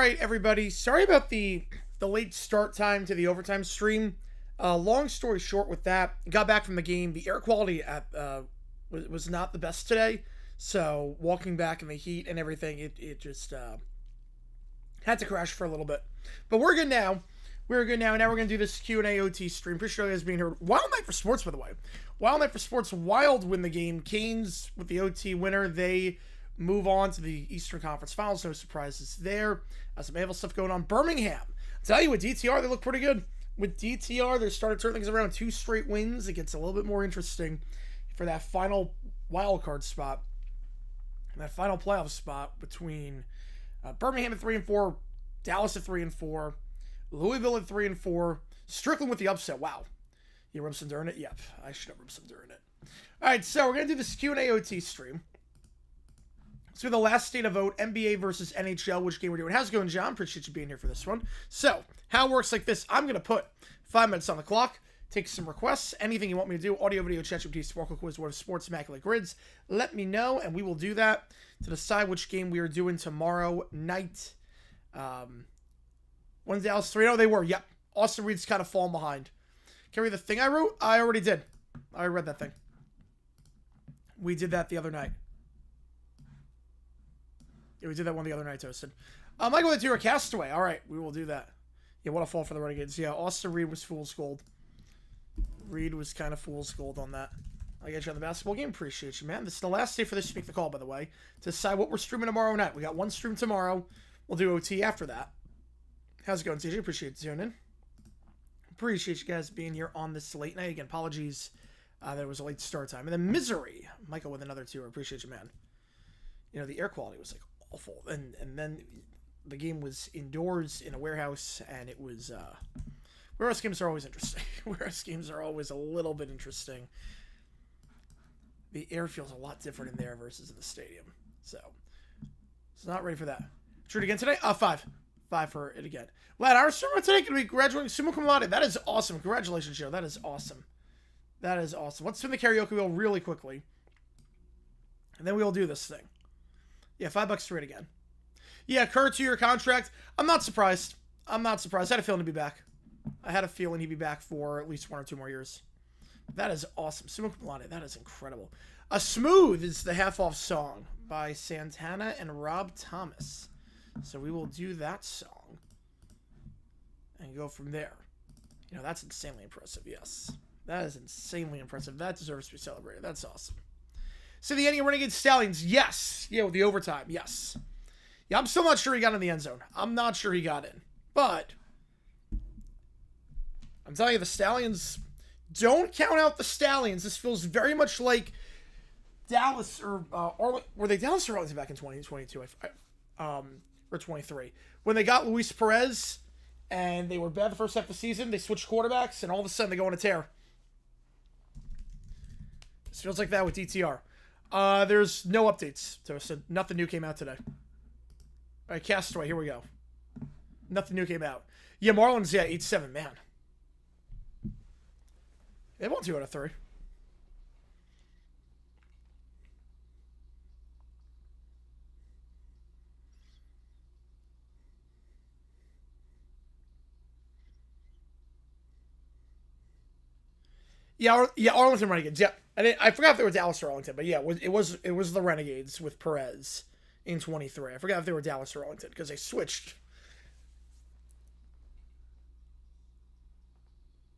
right, everybody. Sorry about the late start time to the overtime stream. Long story short, with that, got back from the game. The air quality at was not the best today. So walking back in the heat and everything, it just had to crash for a little bit. But we're good now. We're good now. Now we're going to do this Q&A OT stream. Appreciate you guys being here. Wild night for sports, by the way. Wild night for sports. Wild win the game. Canes with the OT winner. They move on to the Eastern Conference Finals. No surprises there. Some AFL stuff going on. Birmingham. I'll tell you, with DTR, they look pretty good. With DTR, they're starting to turn things around. 2 straight wins. It gets a little bit more interesting for that final wild card spot. And that final playoff spot between Birmingham at 3-4, Dallas at 3-4, Louisville at 3-4, Strickland with the upset. Wow. You Remsen during it? Yep. I should have Remsen during it. All right, so we're going to do this Q&A OT stream. So the last state of vote, NBA versus NHL, which game we're doing. How's it going, John? Appreciate you being here for this one. So, how it works like this. I'm going to put 5 minutes on the clock, take some requests, anything you want me to do, audio, video, chat, GPT, Sparkle Quiz, Word of Sports, Immaculate Grids. Let me know, and we will do that to decide which game we are doing tomorrow night. When's Dallas 3-0? They were, yep. Austin Reed's kind of falling behind. Can I read the thing I wrote? I already did. I read that thing. We did that the other night. Yeah, we did that one the other night, Toasted. Michael, that's your Castaway. All right, we will do that. Yeah, what a fall for the Renegades. Yeah, Austin Reed was fool's gold. Reed was kind of fool's gold on that. I get you on the basketball game. Appreciate you, man. This is the last day for this Speak the Call, by the way, to decide what we're streaming tomorrow night. We got one stream tomorrow. We'll do OT after that. How's it going, CJ? Appreciate you tuning in. Appreciate you guys being here on this late night. Again, apologies. There was a late start time. And then Misery. Michael with another 2. I appreciate you, man. You know, the air quality was like awful. And then the game was indoors in a warehouse, and it was warehouse games are always interesting. Warehouse games are always a little bit interesting. The air feels a lot different in there versus in the stadium. So it's not ready for that. True again today? 5. 5 for it again. Lad, our streamer today going to be graduating summa cum laude. That is awesome. Congratulations, Joe. That is awesome. That is awesome. Let's spin the karaoke wheel really quickly. And then we'll do this thing. Yeah, $5 for it again. Yeah, current 2-year contract. I'm not surprised. I'm not surprised. I had a feeling he'd be back. I had a feeling he'd be back for at least 1 or 2 more years. That is awesome. Summa cum laude. That is incredible. Smooth is the half-off song by Santana and Rob Thomas. So we will do that song and go from there. You know, that's insanely impressive, yes. That is insanely impressive. That deserves to be celebrated. That's awesome. So the Indian Renegade Stallions, yes. Yeah, with the overtime, yes. Yeah, I'm still not sure he got in the end zone. I'm not sure he got in. But I'm telling you, the Stallions, don't count out the Stallions. This feels very much like Dallas or were they Dallas or Arlington back in 2022? Or 23. When they got Luis Perez and they were bad the first half of the season, they switched quarterbacks and all of a sudden they go on a tear. This feels like that with DTR. There's no updates. So nothing new came out today. All right, Castaway, here we go. Nothing new came out. Yeah, Marlins, yeah, 8-7, man. They won 2 out of 3. Yeah, Arlington Renegades. Yeah, I forgot if they were Dallas or Arlington, but yeah, it was the Renegades with Perez in 23. I forgot if they were Dallas or Arlington because they switched.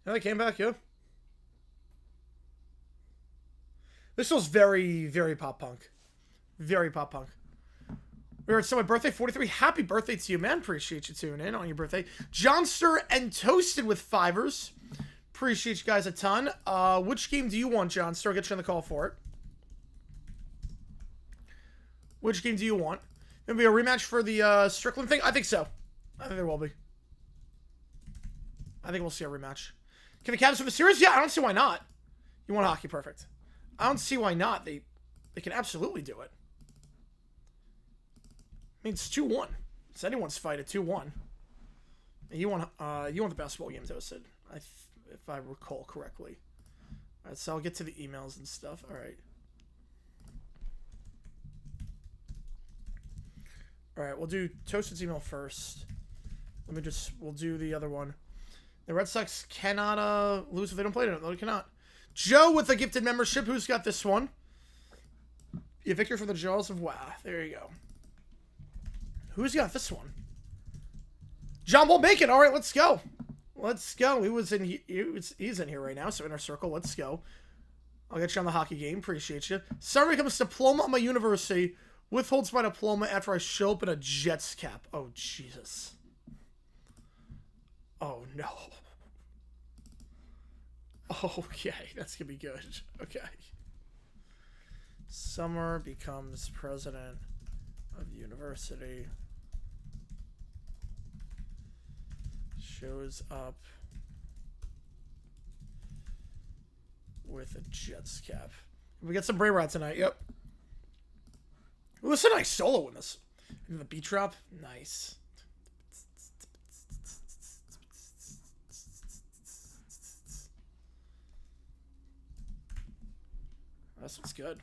Yeah, they came back. Yeah. This was very, very pop punk. Very pop punk. We were at my birthday, 43. Happy birthday to you, man. Appreciate you tuning in on your birthday. Johnster and Toasted with 5ers. Appreciate you guys a ton. Which game do you want, John? I'll get you on the call for it. Which game do you want? Maybe a rematch for the Strickland thing? I think so. I think there will be. I think we'll see a rematch. Can the Cavs win the series? Yeah, I don't see why not. You want hockey? Perfect. I don't see why not. They can absolutely do it. I mean, it's 2-1. It's anyone's fight at 2-1. You want the basketball game, Toasted. If I recall correctly. All right, so I'll get to the emails and stuff. All right. All right, we'll do Toasted's email first. We'll do the other one. The Red Sox cannot lose if they don't play tonight. No, they cannot. Joe with a gifted membership. Who's got this one? Yeah, Victor from the Jaws of Wow. There you go. Who's got this one? John Paul Bacon. All right, let's go. Let's go. He's in here right now, so inner circle. Let's go. I'll get you on the hockey game. Appreciate you. Summer becomes diploma at my university. Withholds my diploma after I show up in a Jets cap. Oh, Jesus. Oh, no. Okay, that's going to be good. Okay. Summer becomes president of the university. Shows up with a Jets cap. We get some brain rot tonight. Yep. Ooh, this is a nice solo in this. And the beat drop. Nice. This one's good.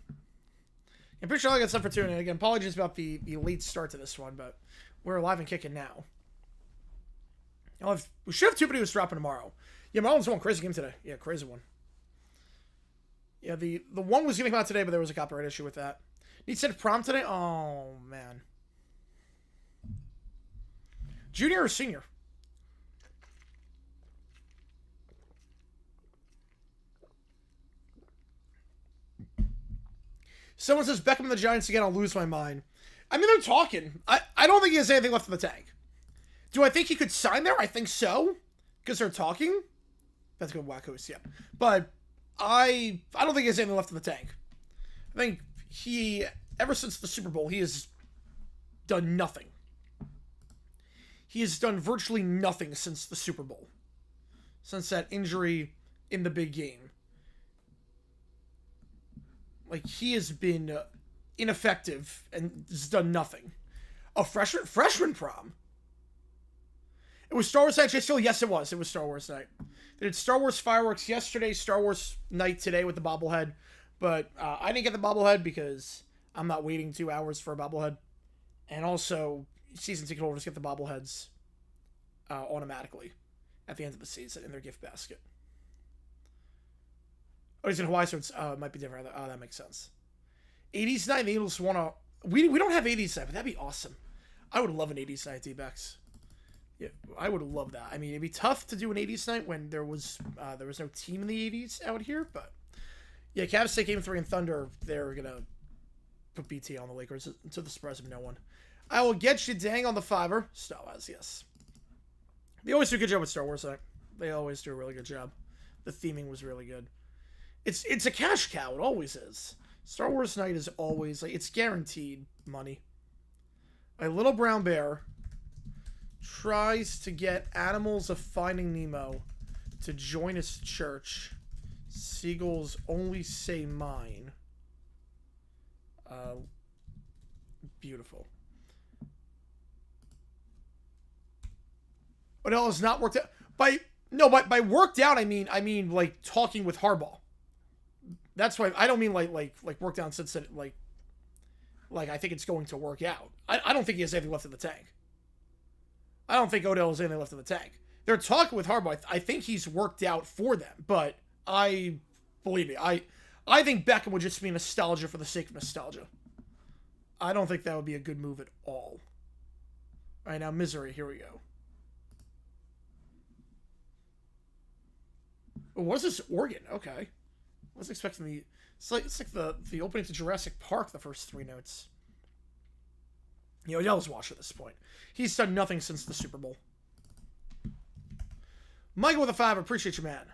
I'm pretty sure I got stuff for tuning in. Again, apologies about the late start to this one, but we're alive and kicking now. We should have two videos dropping tomorrow. Yeah, Marlon's one crazy game today. Yeah, crazy one. Yeah, the one was going to come out today, but there was a copyright issue with that. Need set prom today? Oh, man. Junior or senior? Someone says Beckham and the Giants again, I'll lose my mind. I mean, they're talking. I don't think he has anything left in the tank. Do I think he could sign there? I think so. Because they're talking. That's good wackos, yeah. But I don't think he has anything left in the tank. I think ever since the Super Bowl, he has done nothing. He has done virtually nothing since the Super Bowl. Since that injury in the big game. Like, he has been ineffective and has done nothing. A freshman prom. It was Star Wars Night. Yes, it was. It was Star Wars Night. They did Star Wars fireworks yesterday, Star Wars Night today with the bobblehead. But I didn't get the bobblehead because I'm not waiting 2 hours for a bobblehead. And also, season ticket holders get the bobbleheads automatically at the end of the season in their gift basket. Oh, he's in Hawaii, so it might be different. Oh, that makes sense. 80s night, the Eagles want to... We don't have 80s night, but that'd be awesome. I would love an 80s night, D-backs. Yeah, I would love that. I mean, it'd be tough to do an 80s night when there was no team in the 80s out here, but... Yeah, Cavs take Game 3 and Thunder. They're going to put BT on the Lakers to the surprise of no one. I will get you dang on the fiver. Star Wars, yes. They always do a good job with Star Wars night. They always do a really good job. The theming was really good. It's a cash cow. It always is. Star Wars night is always like it's guaranteed money. A little brown bear tries to get animals of Finding Nemo to join his church. Seagulls only say mine. Beautiful. But it has not worked out. By worked out I mean like talking with Harbaugh. That's why I don't mean like worked out since that like I think it's going to work out. I don't think he has anything left in the tank. I don't think Odell has anything left in the tank. They're talking with Harbaugh. I think he's worked out for them, but believe me, I think Beckham would just be nostalgia for the sake of nostalgia. I don't think that would be a good move at all. All right, now Misery. Here we go. Oh, what is this organ? Okay. I was expecting it's like the opening to Jurassic Park, the first 3 notes. You know, Odell's washed at this point. He's done nothing since the Super Bowl. Michael with a 5, appreciate you, man.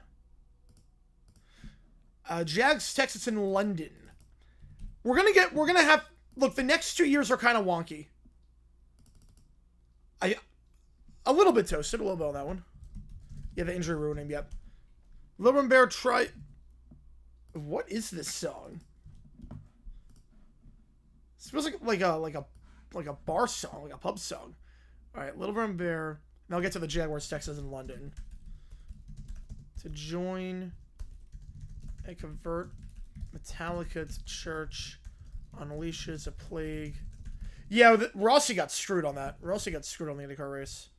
Jags, Texas, and London. We're gonna have, look, the next 2 years are kind of wonky. A little bit toasted, a little bit on that one. Yeah, the injury ruining, yep. Little Bear try... What is this song? It feels like a bar song, like a pub song. All right, Little Brown Bear. Now I'll get to the Jaguars, Texas, and London. To join and convert Metallica to church unleashes a plague. Yeah, Rossi got screwed on that. Rossi got screwed on the IndyCar race.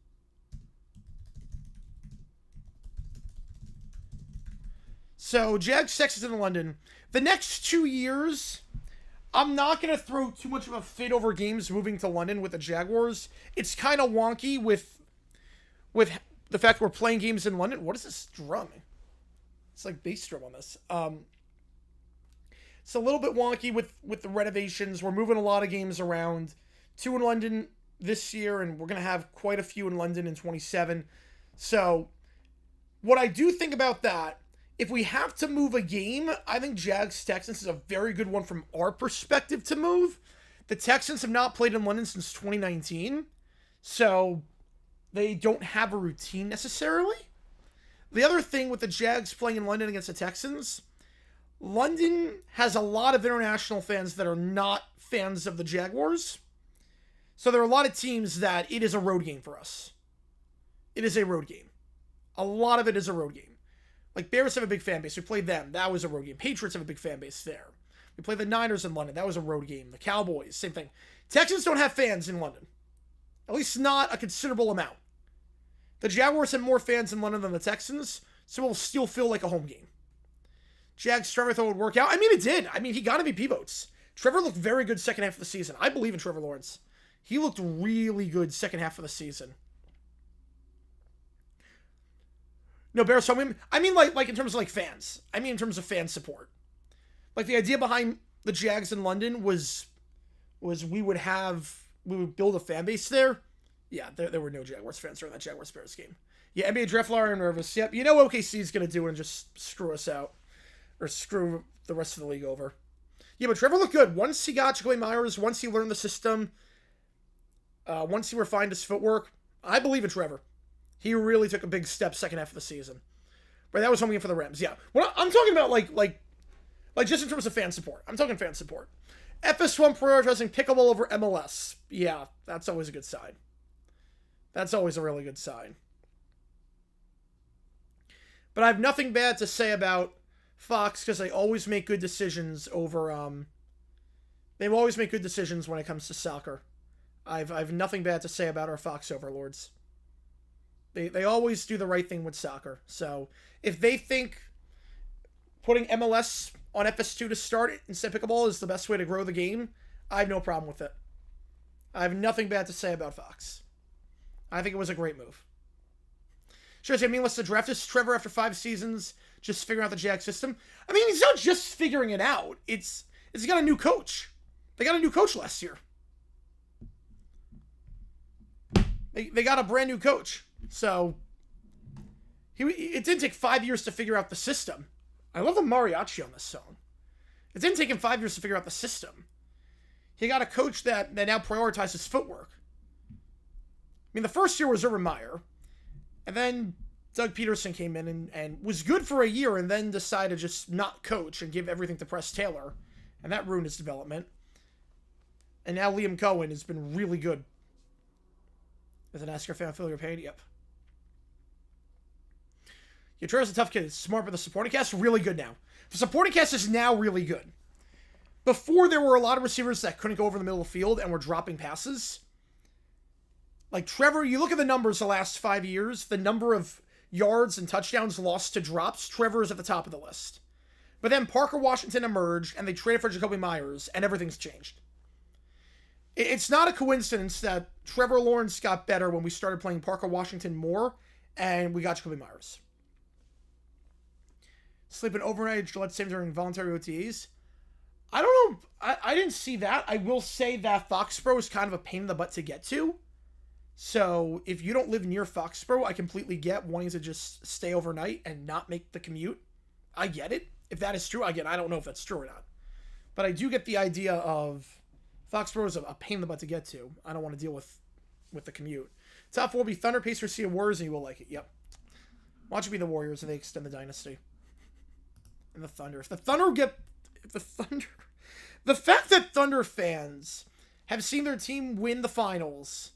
So, Jags, Texas, and London. The next 2 years, I'm not going to throw too much of a fit over games moving to London with the Jaguars. It's kind of wonky with the fact we're playing games in London. What is this drum? It's like bass drum on this. It's a little bit wonky with the renovations. We're moving a lot of games around. 2 in London this year, and we're going to have quite a few in London in 27. So, what I do think about that, if we have to move a game, I think Jags-Texans is a very good one from our perspective to move. The Texans have not played in London since 2019, so they don't have a routine necessarily. The other thing with the Jags playing in London against the Texans, London has a lot of international fans that are not fans of the Jaguars. So there are a lot of teams that it is a road game for us. It is a road game. A lot of it is a road game. Like, Bears have a big fan base. We played them. That was a road game. Patriots have a big fan base there. We played the Niners in London. That was a road game. The Cowboys, same thing. Texans don't have fans in London. At least not a considerable amount. The Jaguars have more fans in London than the Texans, so it will still feel like a home game. Jags, Trevor thought it would work out. I mean, it did. I mean, he got MVP votes. Trevor looked very good second half of the season. I believe in Trevor Lawrence. He looked really good second half of the season. No, Bears. So I mean, like in terms of like fans. I mean, in terms of fan support. Like, the idea behind the Jags in London was we would build a fan base there. Yeah, there were no Jaguars fans during that Jaguars Bears game. Yeah, NBA draft lottery, I'm nervous. Yep, you know what OKC is gonna do and just screw us out, or screw the rest of the league over. Yeah, but Trevor looked good once he got Jacoby Myers. Once he learned the system. Once he refined his footwork, I believe in Trevor. He really took a big step second half of the season. But that was home game for the Rams. Yeah, what I'm talking about, like just in terms of fan support. I'm talking fan support. FS1 prioritizing pickleball over MLS. Yeah, that's always a good sign. That's always a really good sign. But I have nothing bad to say about Fox because they always make good decisions over. They always make good decisions when it comes to soccer. I've nothing bad to say about our Fox overlords. They always do the right thing with soccer. So if they think putting MLS on FS2 to start instead of pickleball is the best way to grow the game, I have no problem with it. I have nothing bad to say about Fox. I think it was a great move. Sure, I mean, let's the draft is Trevor after 5 seasons, just figuring out the Jag system. I mean, he's not just figuring it out. It's got a new coach. They got a new coach last year. They got a brand new coach. So, it didn't take 5 years to figure out the system. I love the mariachi on this song. It didn't take him 5 years to figure out the system. He got a coach that now prioritizes footwork. I mean, the first year was Urban Meyer. And then Doug Peterson came in and was good for a year and then decided to just not coach and give everything to Press Taylor. And that ruined his development. And now Liam Cohen has been really good. As an NASCAR fan, feel your pain? Yep. Yeah, Trevor's a tough kid. It's smart, but the supporting cast really good now. The supporting cast is now really good. Before, there were a lot of receivers that couldn't go over the middle of the field and were dropping passes. Like Trevor, you look at the numbers the last 5 years, the number of yards and touchdowns lost to drops, Trevor is at the top of the list. But then Parker Washington emerged, and they traded for Jacoby Myers, and everything's changed. It's not a coincidence that Trevor Lawrence got better when we started playing Parker Washington more, and we got Jacoby Myers. Sleeping overnight, Gillette saved during voluntary OTAs. I don't know. I didn't see that. I will say that Foxborough is kind of a pain in the butt to get to. So if you don't live near Foxborough, I completely get wanting to just stay overnight and not make the commute. I get it. If that is true, I don't know if that's true or not. But I do get the idea of Foxborough is a pain in the butt to get to. I don't want to deal with the commute. Top 4 will be Thunder, Pacers, Sea of Warriors, and you will like it. Yep. Watch it be the Warriors and they extend the dynasty. And the Thunder. The fact that Thunder fans have seen their team win the finals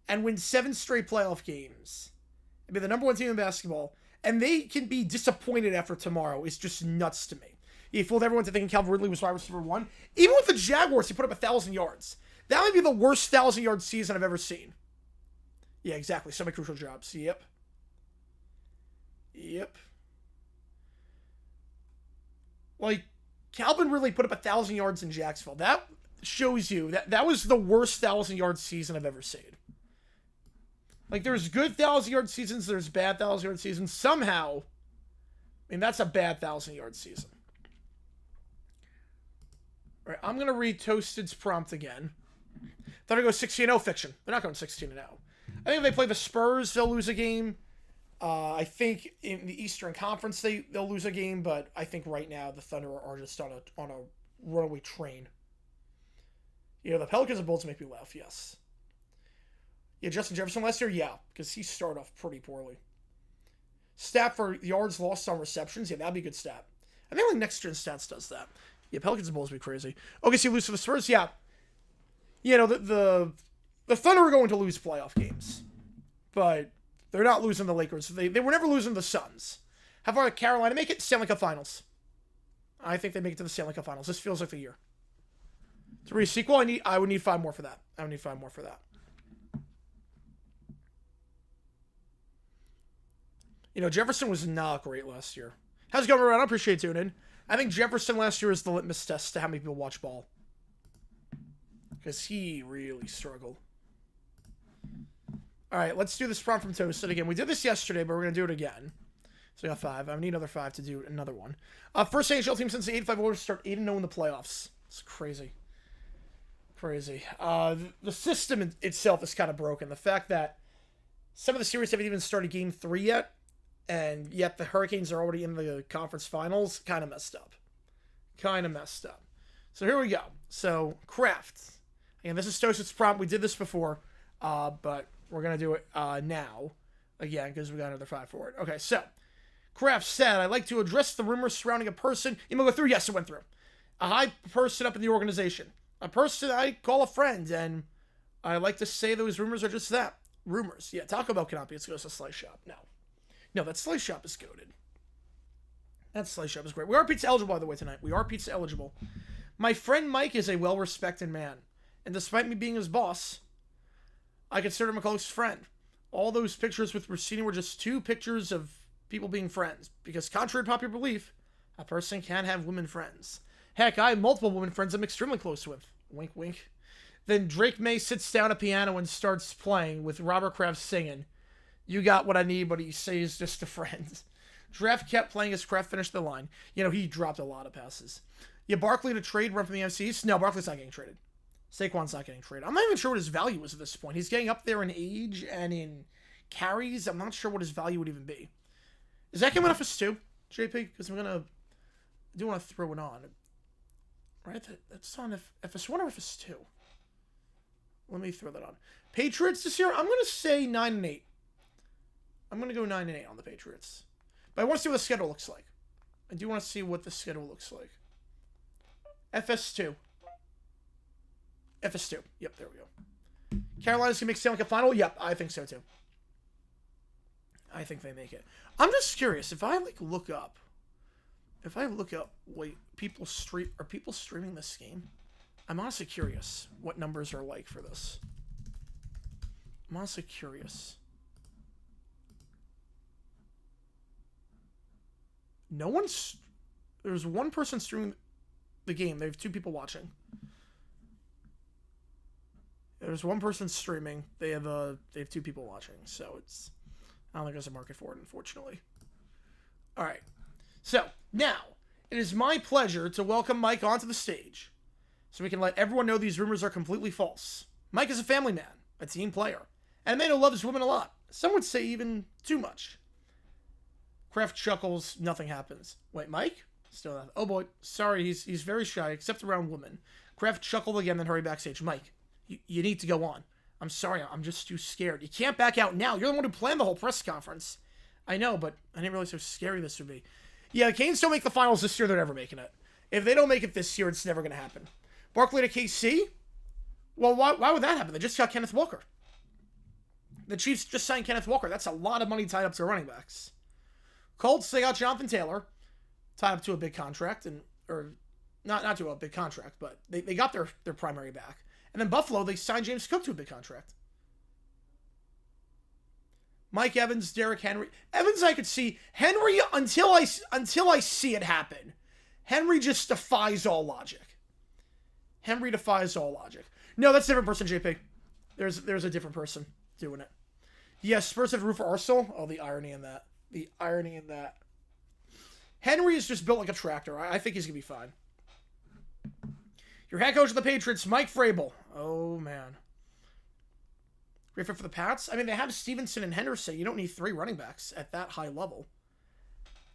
and win 7 straight playoff games and be the number 1 team in basketball, and they can be disappointed after tomorrow is just nuts to me. He fooled everyone to thinking Calvin Ridley was wide receiver 1. Even with the Jaguars, he put up 1,000 yards. That might be the worst 1,000-yard season I've ever seen. Yeah, exactly. Semi-crucial jobs. Yep. Like, Calvin really put up 1,000 yards in Jacksonville. That shows you that was the worst 1,000-yard season I've ever seen. Like, there's good 1,000-yard seasons, there's bad 1,000-yard seasons. Somehow, I mean, that's a bad 1,000-yard season. All right, I'm going to read Toasted's prompt again. They're going to go 16-0 fiction. They're not going 16-0. I think if they play the Spurs, they'll lose a game. I think in the Eastern Conference they'll lose a game, but I think right now the Thunder are just on a runaway train. You know, the Pelicans and Bulls make me laugh, yes. Yeah, Justin Jefferson last year, yeah, because he started off pretty poorly. Stat for yards lost on receptions, yeah, that'd be a good stat. I think like Next Gen Stats does that. Yeah, Pelicans and Bulls would be crazy. Okay, so you lose to the Spurs, yeah. You know, the Thunder are going to lose playoff games, but they're not losing the Lakers. They were never losing the Suns. How far did Carolina make it? Stanley Cup Finals. I think they make it to the Stanley Cup Finals. This feels like the year. To read a sequel, I would need 5 more for that. You know, Jefferson was not great last year. How's it going around? I appreciate tuning in. I think Jefferson last year is the litmus test to how many people watch ball. Because he really struggled. Alright, let's do this prompt from Toasted again. We did this yesterday, but we're going to do it again. So we got 5. I need another 5 to do another one. First NHL team since the 85 Oilers start 8-0 in the playoffs. It's crazy. The system itself is kind of broken. The fact that some of the series haven't even started Game 3 yet, and yet the Hurricanes are already in the conference finals, kind of messed up. So here we go. So, Kraft. And this is Toasted's prompt. We did this before, but we're going to do it now. Again, because we got another 5 for it. Okay, so, Kraft said, I'd like to address the rumors surrounding a person. You want to go through? Yes, it went through. A high person up in the organization. A person I call a friend, and I like to say those rumors are just that. Rumors. Yeah, Taco Bell cannot be as good as a Slice Shop. No, that Slice Shop is goated. That Slice Shop is great. We are pizza eligible, by the way, tonight. We are pizza eligible. My friend Mike is a well-respected man, and despite me being his boss, I consider him a close friend. All those pictures with Rossini were just 2 pictures of people being friends, because contrary to popular belief, a person can have women friends. Heck, I have multiple women friends I'm extremely close with. Wink, wink. Then Drake May sits down at piano and starts playing with Robert Kraft singing. You got what I need, but he says just a friend. Draft kept playing as Kraft finished the line. You know, he dropped a lot of passes. Yeah, Barkley to trade run from the MCs? No, Barkley's not getting traded. Saquon's not getting traded. I'm not even sure what his value is at this point. He's getting up there in age and in carries. I'm not sure what his value would even be. Is that coming off his 2, JP? Because I do want to throw it on. Right? That's on FS1 or FS2. Let me throw that on. Patriots this year, I'm going to say 9-8. I'm going to go 9-8 on the Patriots. But I want to see what the schedule looks like. I do want to see what the schedule looks like. FS2. FS2. Yep, there we go. Carolina's going to make Stanley Cup Final? Yep, I think so too. I think they make it. I'm just curious, if I look up, wait, are people streaming this game? I'm honestly curious what numbers are like for this. I'm honestly curious. There's one person streaming the game. They have 2 people watching. There's one person streaming. They have 2 people watching. So I don't think there's a market for it, unfortunately. All right. So now it is my pleasure to welcome Mike onto the stage, so we can let everyone know these rumors are completely false. Mike is a family man, a team player, and a man who loves women a lot. Some would say even too much. Kraft chuckles, nothing happens. Wait, Mike? Still nothing. Oh boy, sorry, he's very shy, except around women. Kraft chuckled again, then hurried backstage. Mike, you need to go on. I'm sorry, I'm just too scared. You can't back out now. You're the one who planned the whole press conference. I know, but I didn't realize how scary this would be. Yeah, the Canes don't make the finals this year, they're never making it. If they don't make it this year, it's never going to happen. Barkley to KC? Well, why would that happen? They just got Kenneth Walker. The Chiefs just signed Kenneth Walker. That's a lot of money tied up to running backs. Colts, they got Jonathan Taylor, tied up to a big contract, or not to a big contract, but they got their primary back. And then Buffalo, they signed James Cook to a big contract. Mike Evans, Derrick Henry. Evans, I could see. Henry, until I see it happen. Henry just defies all logic. Henry defies all logic. No, that's a different person, JP. There's a different person doing it. Yes, Spurs have root for Arsenal. Oh, the irony in that. The irony in that. Henry is just built like a tractor. I think he's going to be fine. Your head coach of the Patriots, Mike Vrabel. Oh, man. Great fit for the Pats? I mean, they have Stevenson and Henderson. You don't need 3 running backs at that high level.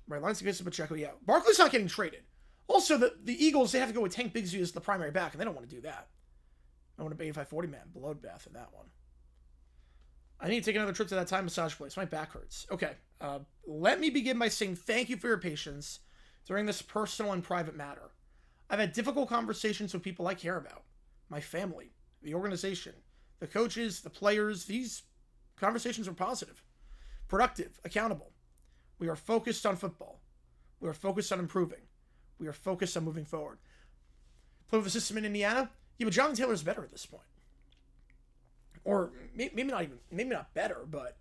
Right, Lance against Pacheco, yeah. Barkley's not getting traded. Also, the Eagles, they have to go with Tank Bigsby as the primary back, and they don't want to do that. I want to pay 540 man. Bloodbath in that one. I need to take another trip to that Thai massage place. My back hurts. Okay. Let me begin by saying thank you for your patience during this personal and private matter. I've had difficult conversations with people I care about. My family, the organization, the coaches, the players. These conversations were positive, productive, accountable. We are focused on football. We are focused on improving. We are focused on moving forward. Play with the system in Indiana? Yeah, but Jonathan Taylor's better at this point. Or maybe not better, but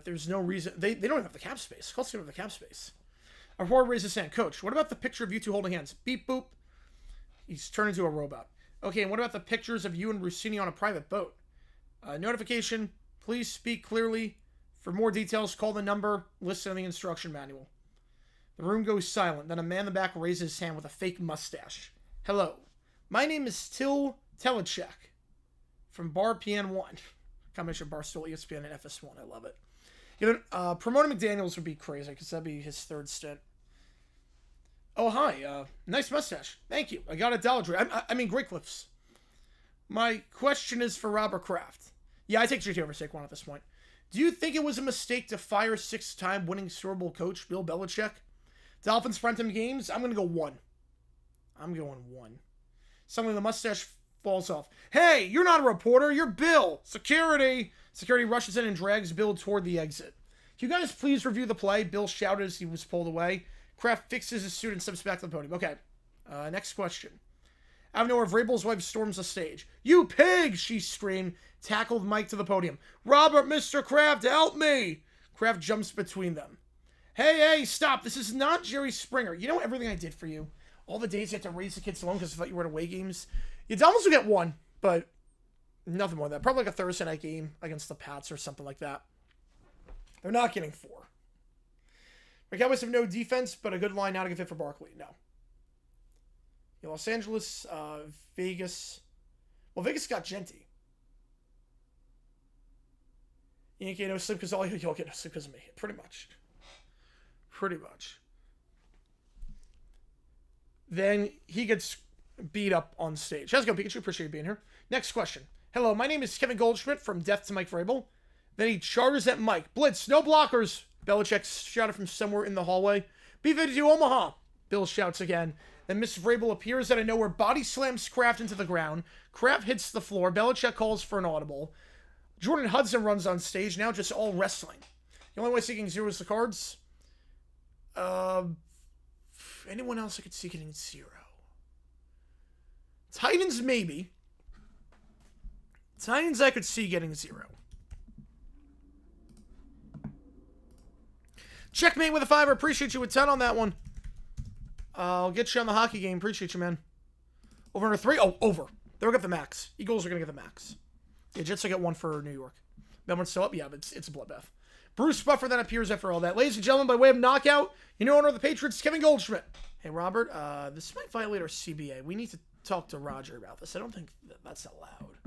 there's no reason. They don't even have the cap space. Colts don't have the cap space. Our forward raises his hand. Coach, what about the picture of you two holding hands? Beep, boop. He's turned into a robot. Okay, and what about the pictures of you and Rossini on a private boat? Notification. Please speak clearly. For more details, call the number listed in the instruction manual. The room goes silent. Then a man in the back raises his hand with a fake mustache. Hello. My name is Till Telechek from Bar PN1. Combination of Barstool, ESPN, and FS1. I love it. You know, promoting McDaniels would be crazy because that'd be his 3rd stint. Oh, hi. Nice mustache. Thank you. I got a Dollar Tree. I mean, Great Cliffs. My question is for Robert Kraft. Yeah, I take GT over Saquon at this point. Do you think it was a mistake to fire 6-time winning Super Bowl coach Bill Belichick? Dolphins primetime games? I'm going to go 1. I'm going 1. Suddenly the mustache falls off. Hey, you're not a reporter. You're Bill. Security. Security rushes in and drags Bill toward the exit. Can you guys please review the play? Bill shouted as he was pulled away. Kraft fixes his suit and steps back to the podium. Okay. Next question. Out of nowhere, Vrabel's wife storms the stage. You pig! She screamed, tackled Mike to the podium. Robert, Mr. Kraft, help me! Kraft jumps between them. Hey, stop. This is not Jerry Springer. You know everything I did for you? All the days you had to raise the kids alone because I thought you were at away games? You'd almost get 1, but nothing more than that. Probably like a Thursday night game against the Pats or something like that. They're not getting 4. The Cowboys have no defense, but a good line, not a good fit for Barkley. No. Los Angeles, Vegas. Well, Vegas got Genty. You ain't get no sleep because all y'all get no sleep because of me. Pretty much. Then he gets beat up on stage. How's it going, Pikachu? Appreciate you being here. Next question. Hello, my name is Kevin Goldschmidt from Death to Mike Vrabel. Then he charges at Mike. Blitz, no blockers. Belichick shouted from somewhere in the hallway. B-52 Omaha. Bill shouts again. Then Miss Vrabel appears out of nowhere, body slams Kraft into the ground. Kraft hits the floor. Belichick calls for an audible. Jordan Hudson runs on stage, now just all wrestling. The only way seeking 0 is the cards. Anyone else I could see getting 0? Titans, maybe. Titans I could see getting 0. Checkmate with a 5. Appreciate you with 10 on that one. I'll get you on the hockey game. Appreciate you, man. Over under 3? Oh, over. They'll get the max. Eagles are going to get the max. Yeah, Jets will get 1 for New York. Melbourne's still up? Yeah, but it's a bloodbath. Bruce Buffer then appears after all that. Ladies and gentlemen, by way of knockout, you know, owner of the Patriots, Kevin Goldschmidt. Hey, Robert, this might violate our CBA. We need to talk to Roger about this. I don't think that's allowed.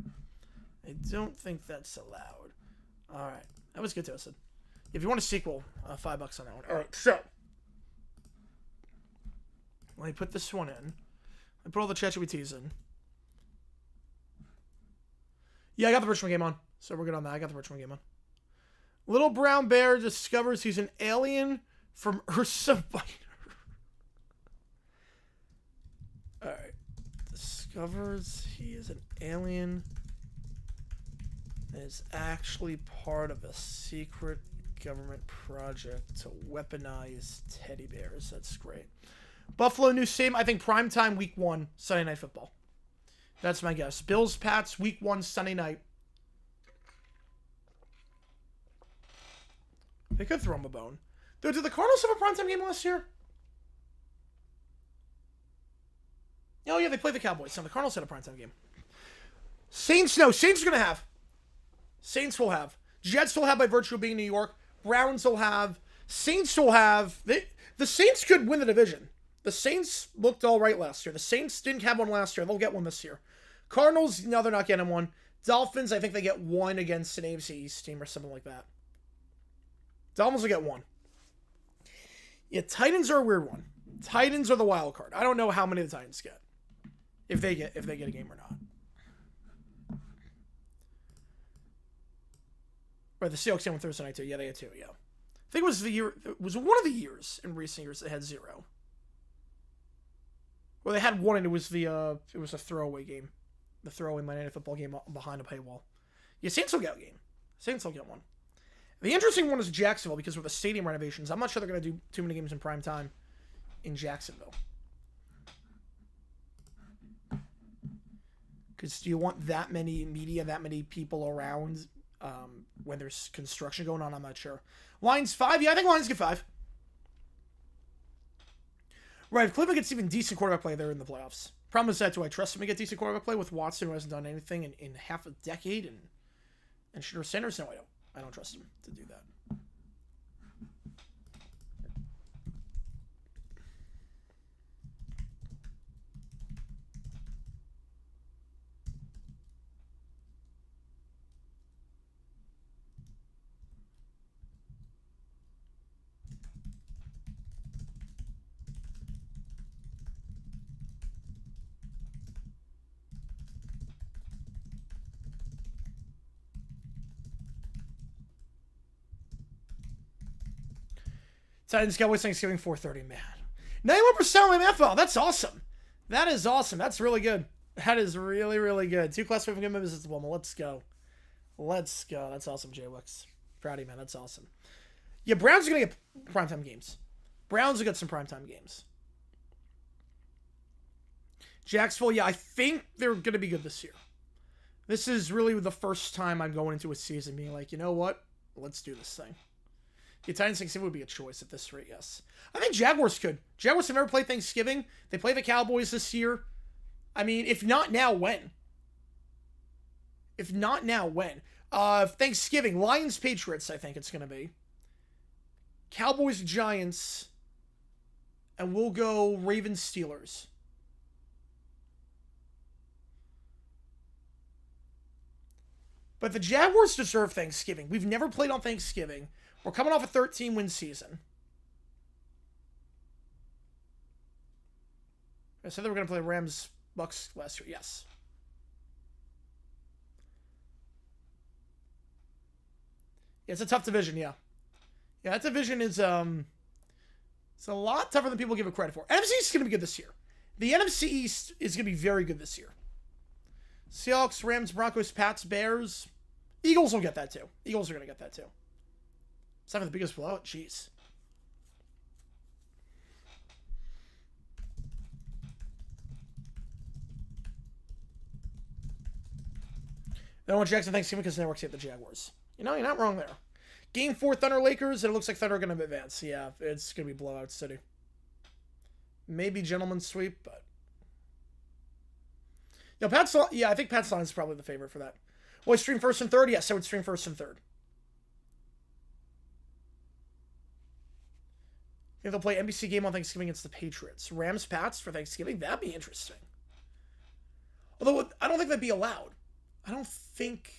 All right. That was good, Toasted. If you want a sequel, $5 on that one. All right, so let me put this one in. I put all the ChatGPTs in. Yeah, I got the Richmond game on, so we're good on that. I got the Richmond game on. Little brown bear discovers he's an alien from Ursa Minor. All right, discovers he is an alien and is actually part of a secret government project to weaponize teddy bears. That's great. Buffalo new same. I think primetime week 1 Sunday Night Football. That's my guess. Bills, Pats, week 1, Sunday night. They could throw him a bone. Dude, did the Cardinals have a primetime game last year? Oh, yeah, they played the Cowboys. So the Cardinals had a primetime game. Saints, no. Saints are going to have. Saints will have. Jets will have by virtue of being New York. Browns will have. Saints will have. The Saints could win the division. The Saints looked all right last year. The Saints didn't have one last year. They'll get one this year. Cardinals, no, they're not getting one. Dolphins, I think they get one against an AFC East team or something like that. Dolphins will get one. Yeah, Titans are a weird one. Titans are the wild card. I don't know how many the Titans get. If they get a game or not. Right, the Seahawks came on Thursday night too. Yeah, they had 2, yeah. I think it was one of the years in recent years that had 0. Well, they had 1 and it was a throwaway game. The throwaway Monday Night Football game behind a paywall. Yeah, Saints will get a game. Saints will get one. The interesting one is Jacksonville because with the stadium renovations, I'm not sure they're going to do too many games in prime time in Jacksonville. Because do you want that many media, that many people around when there's construction going on? I'm not sure. Lions 5? Yeah, I think Lions get 5. Right, if Cleveland gets even decent quarterback play, they're in the playoffs. Problem is that, do I trust him to get decent quarterback play with Watson, who hasn't done anything in half a decade, and Shedeur Sanders? No, I don't. I don't trust him to do that. Titans Cowboys Thanksgiving 4:30, man. 91% on my math file. That's awesome. That is awesome. That's really good. That is really, really good. 2 class 5 good members at the Wilma. Let's go. Let's go. That's awesome, J-Wix. Proud of you, man. That's awesome. Yeah, Browns are going to get primetime games. Browns will get some primetime games. Jacksonville, yeah, I think they're going to be good this year. This is really the first time I'm going into a season being like, you know what? Let's do this thing. The Titans Thanksgiving would be a choice at this rate, yes. I think Jaguars could. Jaguars have never played Thanksgiving. They play the Cowboys this year. I mean, if not now, when? If not now, when? Thanksgiving, Lions Patriots, I think it's going to be. Cowboys Giants. And we'll go Ravens Steelers. But the Jaguars deserve Thanksgiving. We've never played on Thanksgiving. We're coming off a 13-win season. I said they were going to play Rams-Bucks last year. Yes. It's a tough division, yeah. Yeah, that division is it's a lot tougher than people give it credit for. NFC East is going to be good this year. The NFC East is going to be very good this year. Seahawks, Rams, Broncos, Pats, Bears. Eagles will get that too. Eagles are going to get that too. It's not the biggest blowout. Jeez. They don't want Jackson Thanksgiving because the networks hate the Jaguars. You know, you're not wrong there. Game 4, Thunder Lakers, and it looks like Thunder are going to advance. Yeah, it's going to be blowout city. Maybe gentleman's sweep, but... No, I think Pat's line is probably the favorite for that. Will I stream first and third? Yes, I would stream first and third. I think they'll play NBC game on Thanksgiving against the Patriots. Rams, Pats for Thanksgiving? That'd be interesting. Although, I don't think that'd be allowed. I don't think...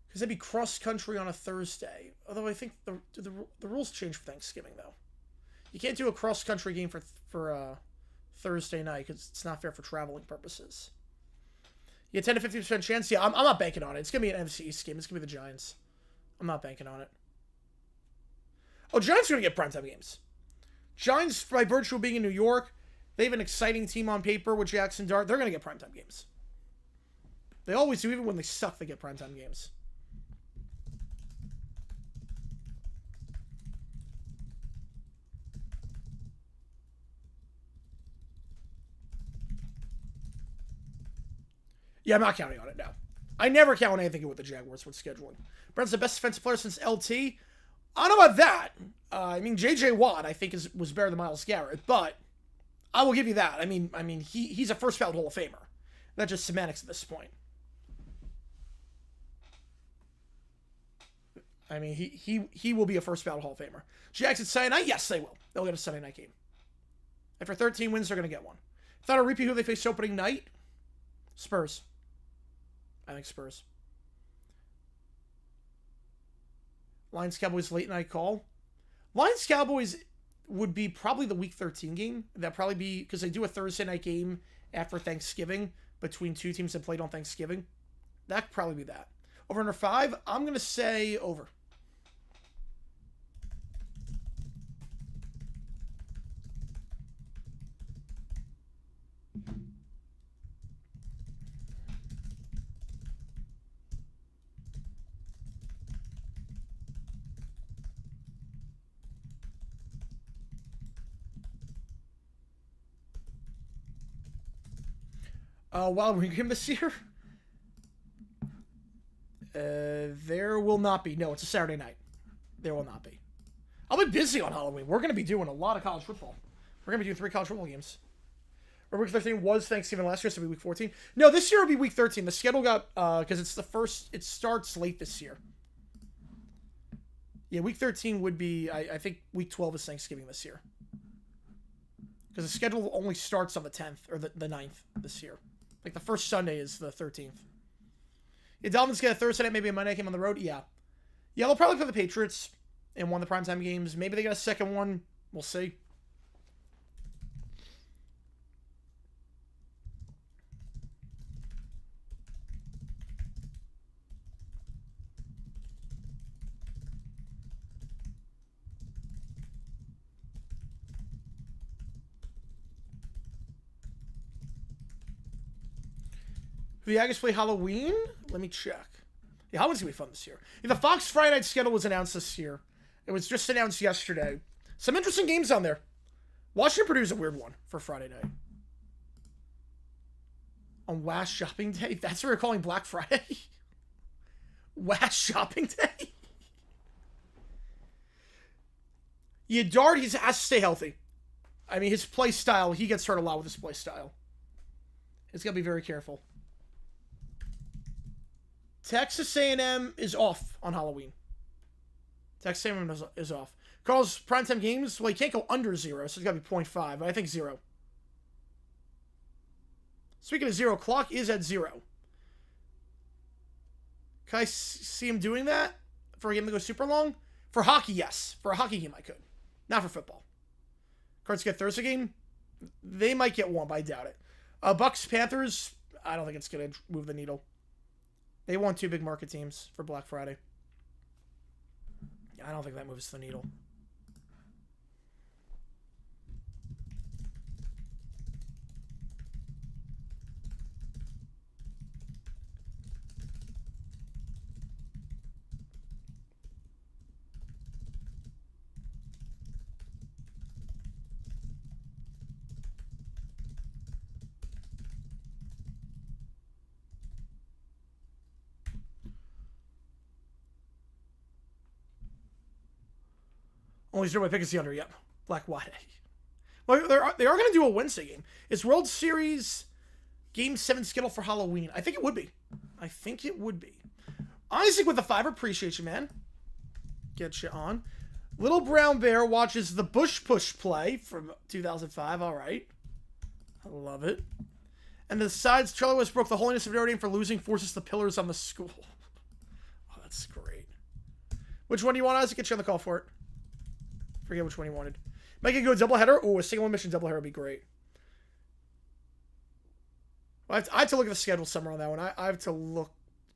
Because that'd be cross-country on a Thursday. Although I think the rules change for Thanksgiving, though. You can't do a cross-country game for Thursday night because it's not fair for traveling purposes. You get 10 to 50% chance? Yeah, I'm not banking on it. It's going to be an NFC East game. It's going to be the Giants. I'm not banking on it. Oh, Giants are going to get primetime games. Giants, by virtue of being in New York, they have an exciting team on paper with Jackson Dart. They're going to get primetime games. They always do. Even when they suck, they get primetime games. Yeah, I'm not counting on it now. I never count anything with the Jaguars with scheduling. Brent's the best defensive player since LT. I don't know about that. I mean, JJ Watt, I think, was better than Myles Garrett, but I will give you that. I mean, he's a first ballot Hall of Famer. That's just semantics at this point. I mean, he will be a first ballot Hall of Famer. Jags at Sunday night? Yes, they will. They'll get a Sunday night game. After 13 wins, they're going to get one. Thought a repeat who they face opening night? Spurs. I think Spurs. Lions Cowboys late night call. Lions Cowboys would be probably the week 13 game. That'd probably be because they do a Thursday night game after Thanksgiving between two teams that played on Thanksgiving. That could probably be that. Over under 5, I'm going to say over. Wild Wing game this year? There will not be. No, it's a Saturday night. There will not be. I'll be busy on Halloween. We're going to be doing a lot of college football. We're going to be doing 3 college football games. Or week 13 was Thanksgiving last year, so it'll be week 14. No, this year will be week 13. The schedule got, because it's the first, it starts late this year. Yeah, week 13 would be, I think week 12 is Thanksgiving this year. Because the schedule only starts on the 10th, or the 9th this year. Like, the first Sunday is the 13th. Yeah, Dolphins get a Thursday night, maybe a Monday game on the road. Yeah. Yeah, they'll probably play the Patriots in one of the primetime games. Maybe they get a second one. We'll see. The Jaguars play Halloween? Let me check. Yeah, Halloween's going to be fun this year. Yeah, the Fox Friday night schedule was announced this year. It was just announced yesterday. Some interesting games on there. Washington Purdue's a weird one for Friday night. On Last Shopping Day? That's what we're calling Black Friday? Last Shopping Day? Yeah, Dart, he has to stay healthy. I mean, his play style, he gets hurt a lot with his play style. He's got to be very careful. Texas A&M is off on Halloween. Texas A&M is off. Carl's primetime games, well, he can't go under 0, so it's got to be 0.5, but I think 0. Speaking of 0, clock is at 0. Can I see him doing that for a game that goes super long? For hockey, yes. For a hockey game, I could. Not for football. Cards get Thursday game? They might get one, but I doubt it. Bucks, Panthers, I don't think it's going to move the needle. They won 2 big market teams for Black Friday. I don't think that moves the needle. Only zero my pick is the under. Yep. Black Friday. Well, they are going to do a Wednesday game. Is World Series Game 7 scheduled for Halloween? I think it would be. I think it would be. Isaac with the 5. Appreciate you, man. Get you on. Little Brown Bear watches the Bush Push play from 2005. All right. I love it. And decides Charlie West broke the holiness of Notre Dame for losing, forces the pillars on the school. Oh, that's great. Which one do you want, Isaac? Get you on the call for it. Forget which one he wanted. Make it go doubleheader? Ooh, a single mission doubleheader would be great. Well, I have to look at the schedule somewhere on that one. I have to look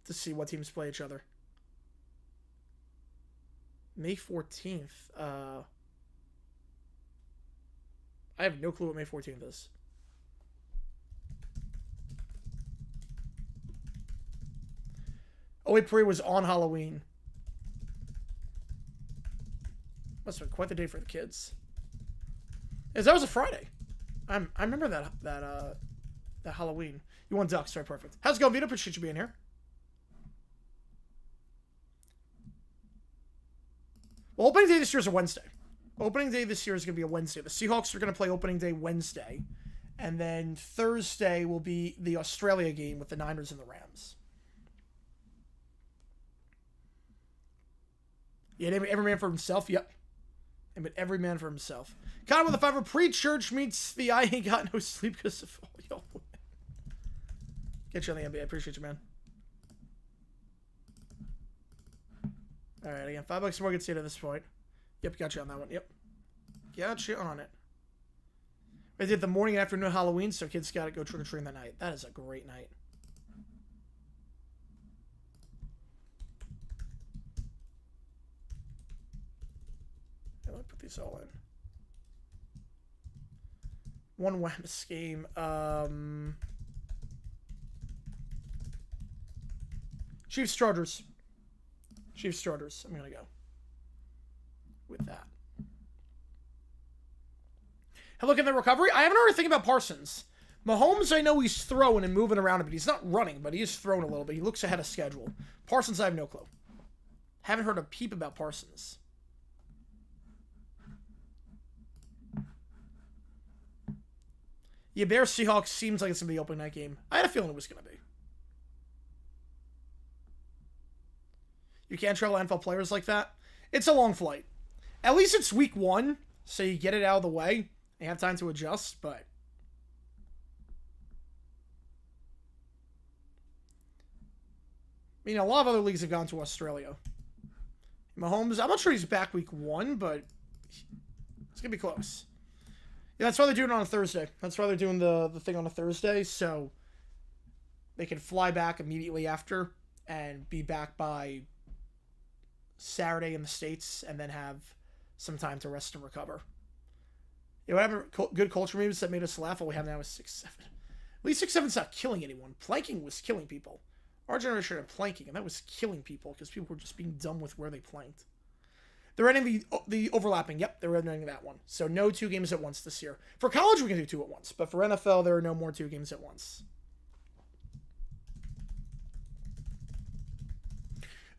to see what teams play each other. May 14th. I have no clue what May 14th is. Oh, wait, Parade was on Halloween. Must have been quite the day for the kids. That was a Friday. I remember that The Halloween. You want Ducks, right? Perfect. How's it going, Vito? Appreciate you being here. Well, opening day this year is a Wednesday. Opening day this year is going to be a Wednesday. The Seahawks are going to play opening day Wednesday. And then Thursday will be the Australia game with the Niners and the Rams. Yeah, every man for himself. Yep. Every man for himself. Connor with a $5 pre-church meets the I ain't got no sleep because of all y'all. Get you on the NBA. Appreciate you, man. All right, again, $5 more good seat at this point. Yep, got you on that one. Yep. Got you on it. I did the morning and afternoon Halloween, so kids got to go trick-or-treating that night. That is a great night. Let me put these all in. One Wham's game. Chiefs Chargers. Chiefs Chargers. I'm going to go with that. Look at the recovery. I haven't heard a thing about Parsons. Mahomes, I know he's throwing and moving around a bit. He's not running, but he is throwing a little bit. He looks ahead of schedule. Parsons, I have no clue. Haven't heard a peep about Parsons. Yeah, Bears Seahawks seems like it's going to be the opening night game. I had a feeling it was going to be. You can't travel NFL players like that. It's a long flight. At least it's week 1, so you get it out of the way. You have time to adjust, but... I mean, a lot of other leagues have gone to Australia. Mahomes, I'm not sure he's back week 1, but it's going to be close. Yeah, that's why they're doing it on a Thursday. That's why they're doing the thing on a Thursday, so they can fly back immediately after and be back by Saturday in the States and then have some time to rest and recover. Yeah, whatever good culture moves that made us laugh, all we have now is 6-7. At least 6-7's not killing anyone. Planking was killing people. Our generation had planking, and that was killing people because people were just being dumb with where they planked. They're ending the overlapping. Yep, they're ending that one. So no 2 games at once this year. For college, we can do 2 at once, but for NFL, there are no more 2 games at once.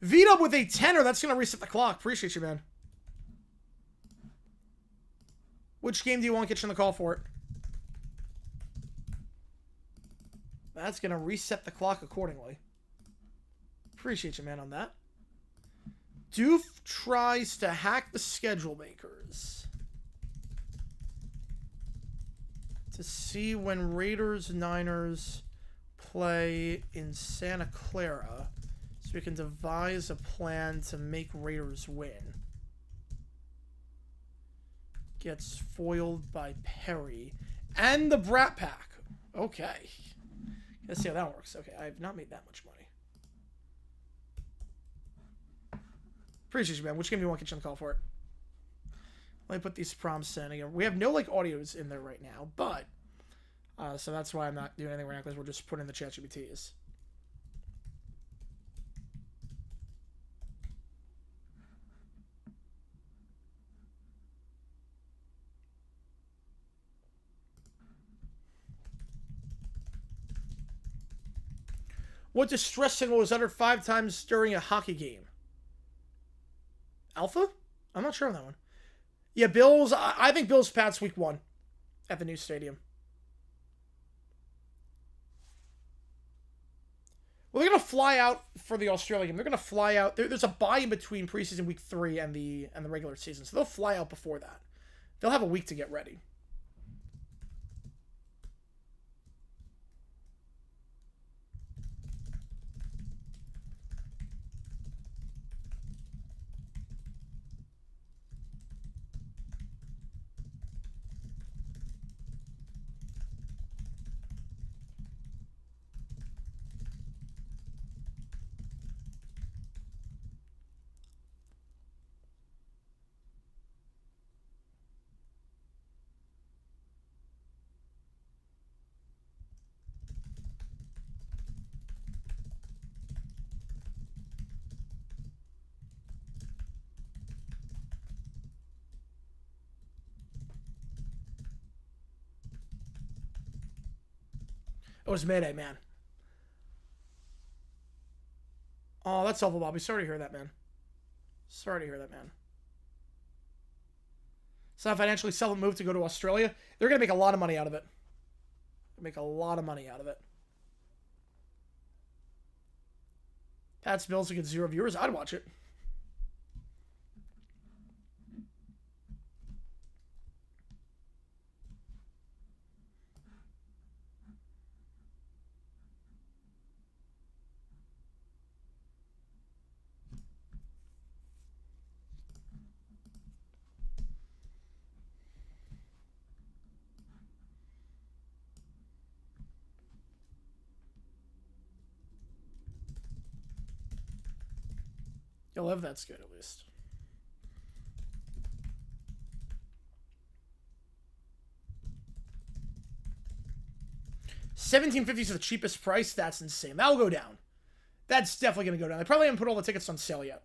Vito with a 10er. That's going to reset the clock. Appreciate you, man. Which game do you want to get you on the call for it? That's going to reset the clock accordingly. Appreciate you, man, on that. Doof tries to hack the schedule makers to see when Raiders-Niners play in Santa Clara so we can devise a plan to make Raiders win. Gets foiled by Perry. And the Brat Pack. Okay. Let's see how that works. Okay, I have not made that much money. Appreciate you, man. Which game do you want to get you on the call for it? Let me put these prompts in again. We have no, audios in there right now, but... so that's why I'm not doing anything right now, because we're just putting the ChatGPTs. What distress signal was uttered 5 times during a hockey game? Alpha? I'm not sure on that one. Yeah, Bills. I think Bills Pats week 1 at the new stadium. Well, they're going to fly out for the Australia game. They're going to fly out. There's a bye in between preseason week 3 and the regular season, so they'll fly out before that. They'll have a week to get ready. It was Mayday, man. Oh, that's awful, Bobby. Sorry to hear that, man. Sorry to hear that, man. It's not financially sell and move to go to Australia. They're going to make a lot of money out of it. Make a lot of money out of it. Pat's Bills to get 0 viewers. I'd watch it. You'll have that's good at least. $17.50 is the cheapest price. That's insane. That'll go down. That's definitely going to go down. They probably haven't put all the tickets on sale yet.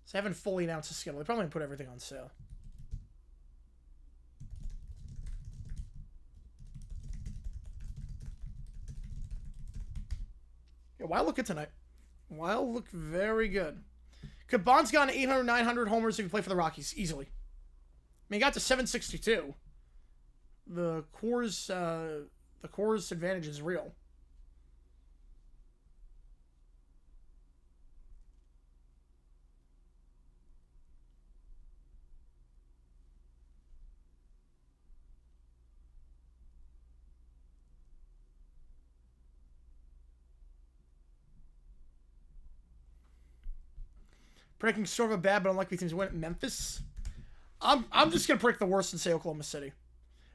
So I haven't fully announced the schedule. They probably haven't put everything on sale. Yeah, Wild look good tonight. Wild look very good. Caban's gotten 800, 900 homers if you play for the Rockies. Easily. I mean, he got to 762. The core's advantage is real. Predicting sort of a bad but unlikely teams win at Memphis. I'm just gonna predict the worst and say Oklahoma City.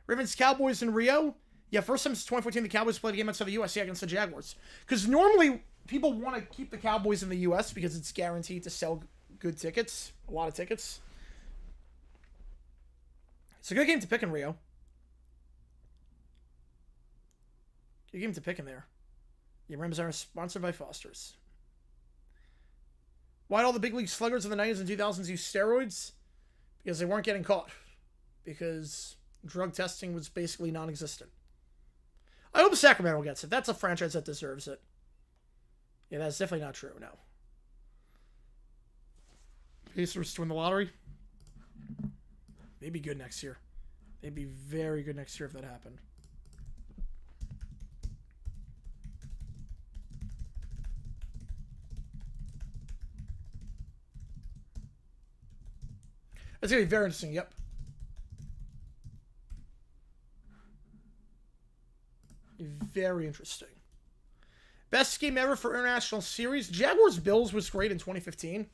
Ravens Cowboys in Rio. Yeah, first time since 2014 the Cowboys played a game outside the U.S. against the Jaguars. Because normally people want to keep the Cowboys in the U.S. because it's guaranteed to sell good tickets, a lot of tickets. It's a good game to pick in Rio. Good game to pick in there. The Rams are sponsored by Foster's. Why did all the big league sluggers in the 90s and 2000s use steroids? Because they weren't getting caught. Because drug testing was basically non-existent. I hope Sacramento gets it. That's a franchise that deserves it. Yeah, that's definitely not true, no. Pacers to win the lottery? They'd be good next year. They'd be very good next year if that happened. It's going to be very interesting, yep. Very interesting. Best game ever for International Series. Jaguars-Bills was great in 2015.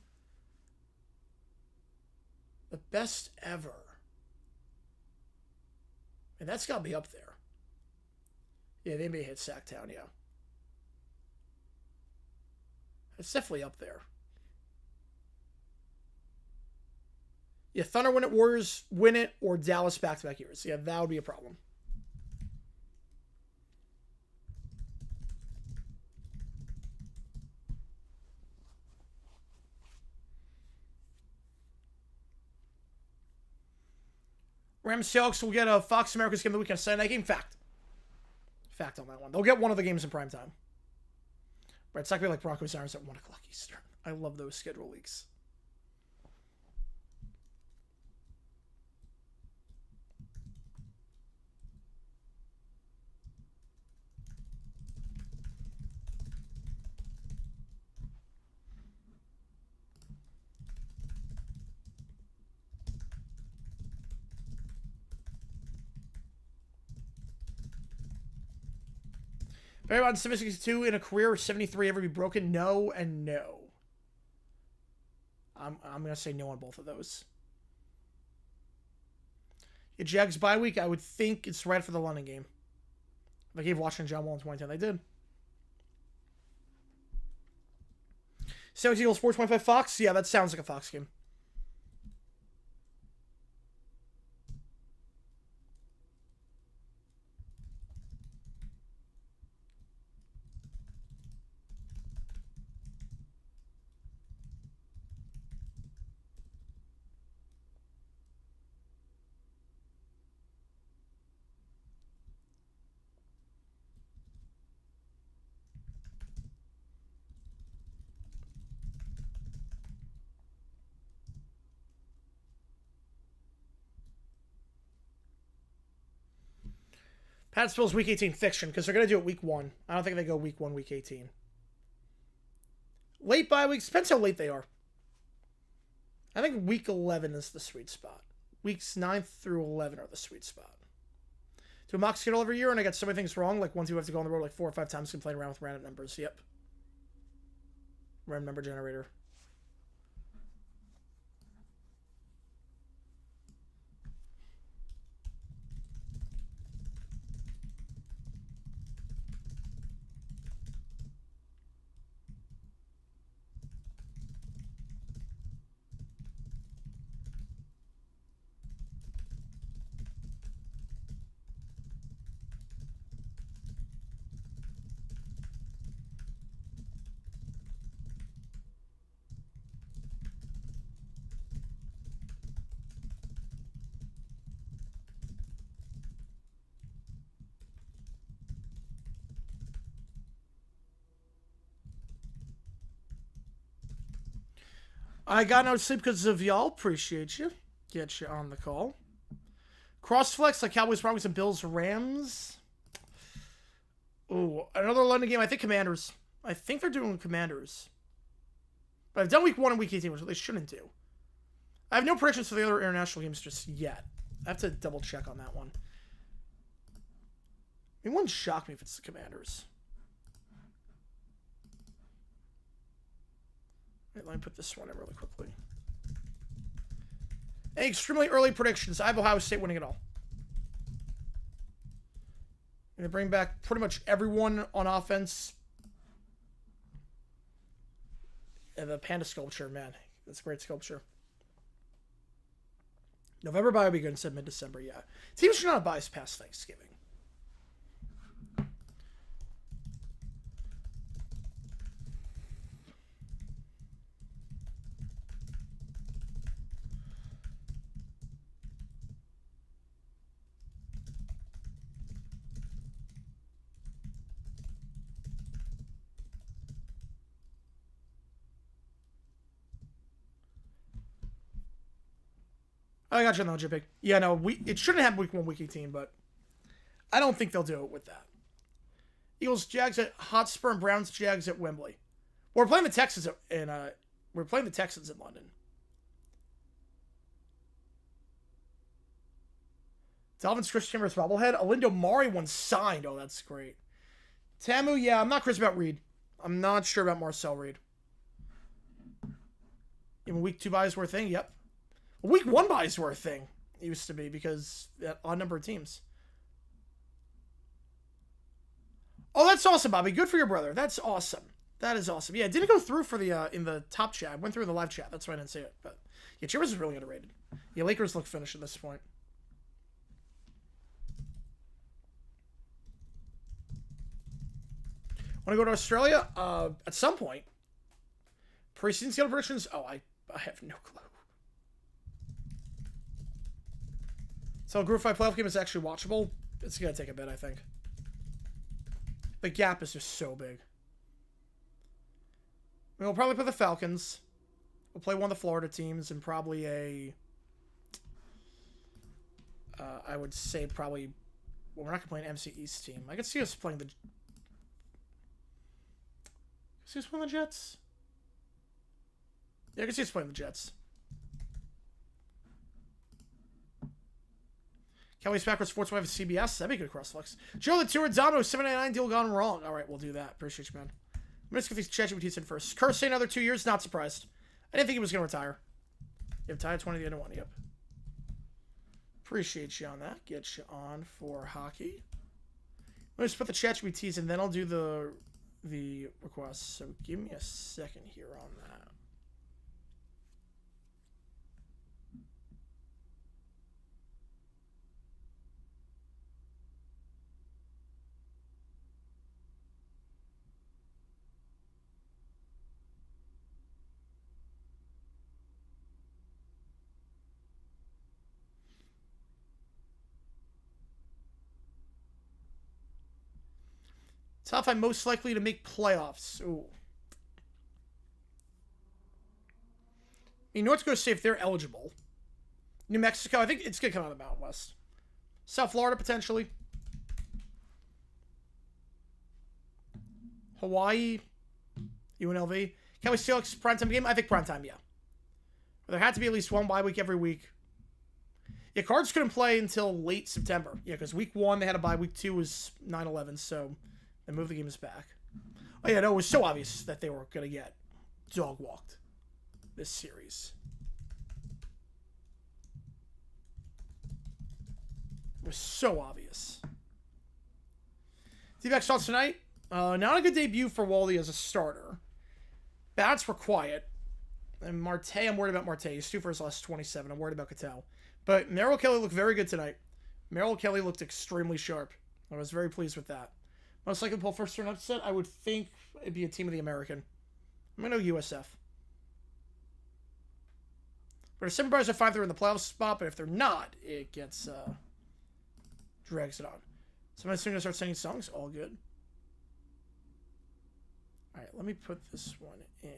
The best ever. And that's got to be up there. Yeah, they may hit Sacktown, yeah. It's definitely up there. Yeah, Thunder win it, Warriors win it, or Dallas back-to-back years. Yeah, that would be a problem. Rams Seahawks will get a Fox America's game of the weekend Sunday night game. Fact. Fact on that one. They'll get one of the games in primetime. But it's not going to be like Broncos Irons at 1 o'clock Eastern. I love those schedule leaks. Barry Bonds 762 in a career, 73 ever be broken? No and no. I'm going to say no on both of those. Yeah, Jags bye week, I would think it's right for the London game. They gave Washington John Wall in 2010. They did. 17 Eagles 425 Fox? Yeah, that sounds like a Fox game. Pat'sville's week 18 fiction, because they're going to do it week 1. I don't think they go week 1, week 18. Late bye weeks, depends how late they are. I think week 11 is the sweet spot. Weeks 9 through 11 are the sweet spot. Do a mock schedule every year, and I get so many things wrong, like ones you have to go on the road like 4 or 5 times and play around with random numbers. Yep. Random number generator. I got no sleep because of y'all. Appreciate you. Get you on the call. Crossflex like Cowboys, Broncos, and Bills, Rams. Ooh, another London game. I think Commanders. I think they're doing Commanders. But I've done week 1 and week 18, which they shouldn't do. I have no predictions for the other international games just yet. I have to double check on that one. It wouldn't shock me if it's the Commanders. Wait, let me put this one in really quickly. Any extremely early predictions. I have Ohio State winning it all. I'm going to bring back pretty much everyone on offense. And the panda sculpture, man. That's a great sculpture. November bye will be good instead of mid-December, yeah. Teams should not buy past Thanksgiving. I got you on the JPEG. Yeah, no, it shouldn't have week 1, week 18, but I don't think they'll do it with that. Eagles, Jags at Hotspur, and Browns, Jags at Wembley. We're playing the Texans in London. Dolphins, Chris Chambers bobblehead. Alindo Mari one signed. Oh, that's great. Tamu, yeah, I'm not crazy about Reed. I'm not sure about Marcel Reed. Even week 2 buys were a thing. Yep. Week 1 buys were a thing. It used to be because odd number of teams. Oh, that's awesome, Bobby. Good for your brother. That's awesome. That is awesome. Yeah, it didn't go through for the in the top chat. I went through the live chat. That's why I didn't see it. But yeah, Chambers is really underrated. Yeah, Lakers look finished at this point. Want to go to Australia? At some point. Preseason schedule predictions? Oh, I have no clue. So, Group 5 playoff game is actually watchable. It's going to take a bit, I think. The gap is just so big. We'll probably play the Falcons. We'll play one of the Florida teams and probably a... I would say probably... Well, we're not going to play an MC East team. I could see us playing the... See us playing the Jets? Yeah, I can see us playing the Jets. Cowboys Packers Sports Wave CBS. That'd be good crossflex. Joe the Tour Dono 799 deal gone wrong. All right, we'll do that. Appreciate you, man. I'm going to get these ChatGPTs in first. Curse another 2 years. Not surprised. I didn't think he was going to retire. You have tied 20 to the end of 1. Yep. Appreciate you on that. Get you on for hockey. Let me just put the ChatGPTs and then I'll do the requests. So give me a second here on that. Top 5 most likely to make playoffs. Ooh. North Dakota State, if they're eligible. New Mexico, I think it's going to come out of the Mountain West. South Florida, potentially. Hawaii, UNLV. Can we still primetime game? I think primetime, yeah. But there had to be at least one bye week every week. Yeah, Cards couldn't play until late September. Yeah, because week 1 they had a bye. Week 2 was 9/11, so they moved the games back. Oh yeah, no, it was so obvious that they were going to get dog walked this series. It was so obvious. D-back starts tonight. Not a good debut for Wally as a starter. Bats were quiet. And Marte, I'm worried about Marte. He's 2 for his last 27. I'm worried about Cattell. But Merrill Kelly looked very good tonight. Merrill Kelly looked extremely sharp. I was very pleased with that. Most likely to pull first turn upset, I would think it'd be a team of the American. I'm going to go USF. But if Simba Bars are fine, they're in the playoff spot. But if they're not, it gets drags it on. So I'm assuming to start singing songs. All good. All right, let me put this one in.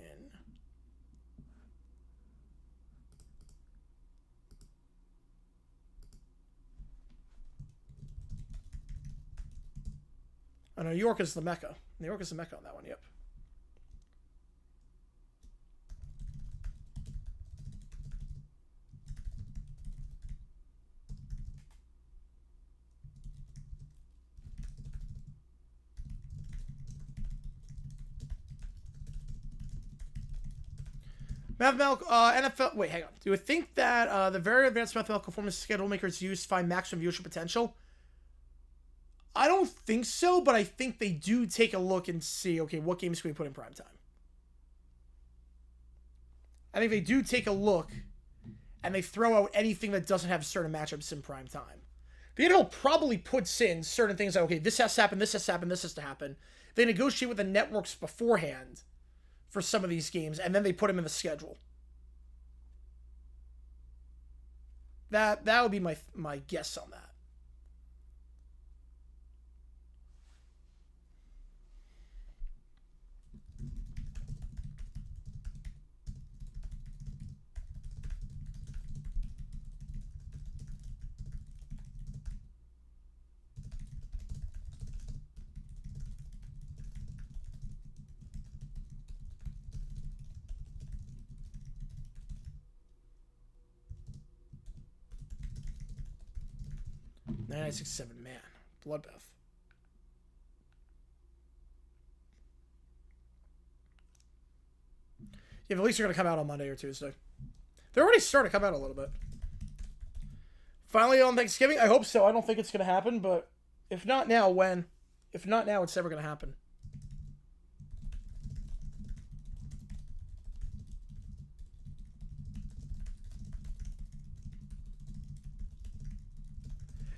Oh, no, New York is the Mecca. New York is the Mecca on that one, yep. Mathematical, NFL, wait, hang on. Do you think that the very advanced mathematical performance schedule makers use to find maximum viewership potential? I don't think so, but I think they do take a look and see, okay, what games can we put in primetime? I think they do take a look, and they throw out anything that doesn't have certain matchups in primetime. The NFL probably puts in certain things like, okay, this has to happen, this has to happen, this has to happen. They negotiate with the networks beforehand for some of these games, and then they put them in the schedule. That would be my guess on that. Nine, 6, 7, man. Bloodbath. Yeah, at least they're going to come out on Monday or Tuesday. They're already starting to come out a little bit. Finally on Thanksgiving? I hope so. I don't think it's going to happen, but if not now, when? If not now, it's never going to happen.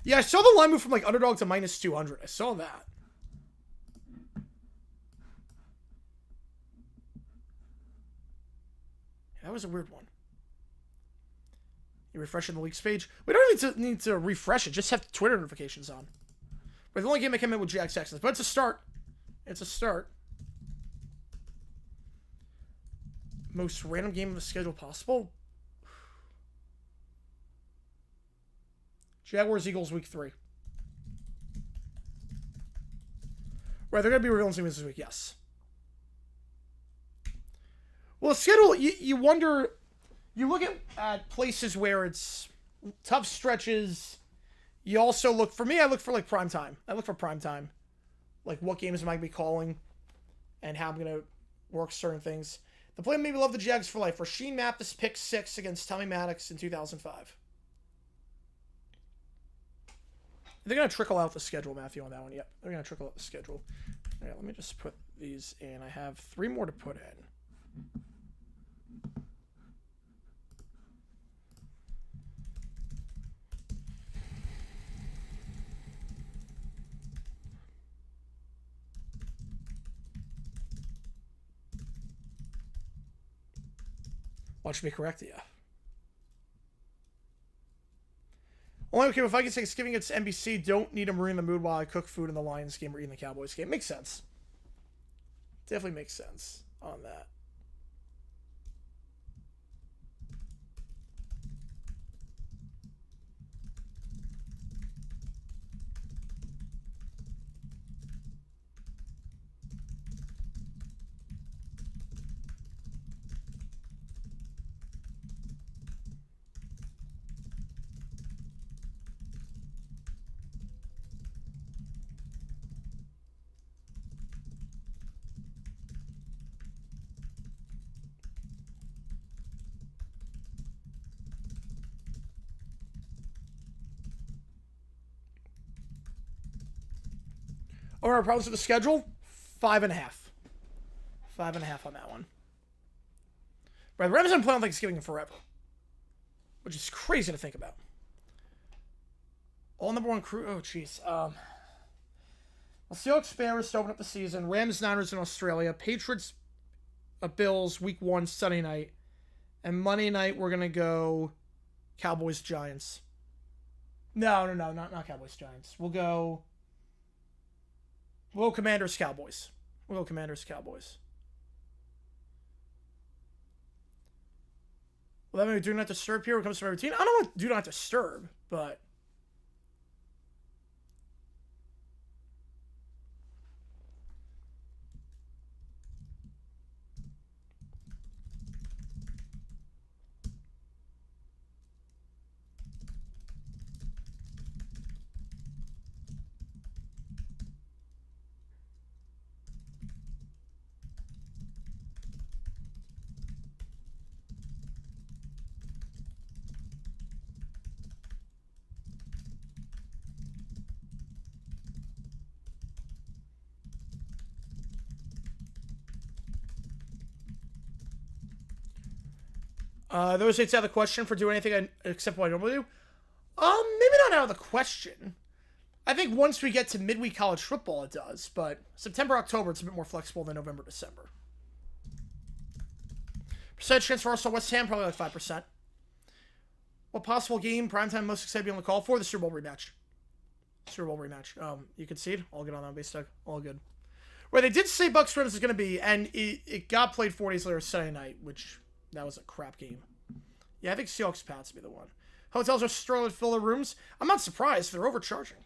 Yeah, I saw the line move from like underdog to minus 200. I saw that. That was a weird one. You refreshing the leaks page? We don't need to refresh it. Just have Twitter notifications on. But the only game I came in with Jack Sexton. But it's a start. It's a start. Most random game of the schedule possible? Jaguars, Eagles, week 3. Right, they're going to be revealing some this week, yes. Well, the schedule, you wonder, you look at places where it's tough stretches. You also look, for me, I look for like prime time. I look for prime time. Like what games am I going to be calling and how I'm going to work certain things. The player made me love the Jags for life. Rasheed Mathis pick 6 against Tommy Maddox in 2005. They're going to trickle out the schedule, Matthew, on that one. Yep, they're going to trickle out the schedule. All right, let me just put these in. I have 3 more to put in. Watch me correct you. Only okay, if I get Thanksgiving, it's NBC. Don't need to ruin the mood while I cook food in the Lions game or eating the Cowboys game. Makes sense. Definitely makes sense on that. Overall problems with the schedule? 5.5. 5.5 on that one. Right, the Rams haven't played on Thanksgiving forever, which is crazy to think about. All number one crew. Oh, jeez. Well, Seahawks Bears to open up the season. Rams Niners in Australia. Patriots Bills week 1 Sunday night. And Monday night we're gonna go Cowboys Giants. No, not Cowboys Giants. We'll go Commanders Cowboys. We'll go Commanders Cowboys. Well, that means do not disturb here when it comes to my routine. I don't know what do not disturb, but those states out of the question for doing anything except what I normally do. Maybe not out of the question. I think once we get to midweek college football, it does. But September, October, it's a bit more flexible than November, December. Percentage chance for Arsenal West Ham, probably like 5%. What possible game, primetime, most excited to be on the call for? The Super Bowl rematch. Super Bowl rematch. You concede? All good on that base tag. All good. Where they did say Bucks Rams is going to be, and it got played 4 days later Sunday night, which that was a crap game. Yeah, I think Seahawks Pats will be the one. Hotels are struggling to fill their rooms. I'm not surprised. They're overcharging.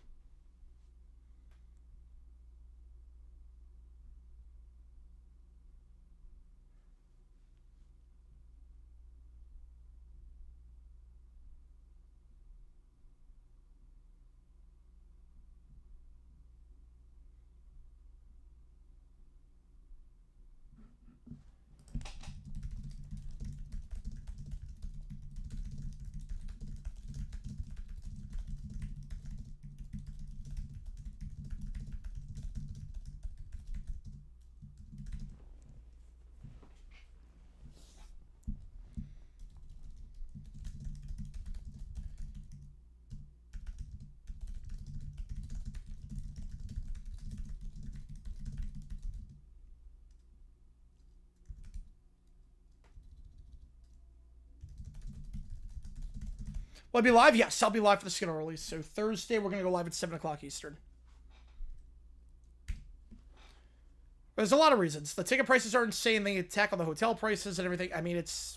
Will I be live? Yes, I'll be live for the schedule release. So Thursday, we're going to go live at 7 o'clock Eastern. There's a lot of reasons. The ticket prices are insane. They attack on the hotel prices and everything. I mean, it's...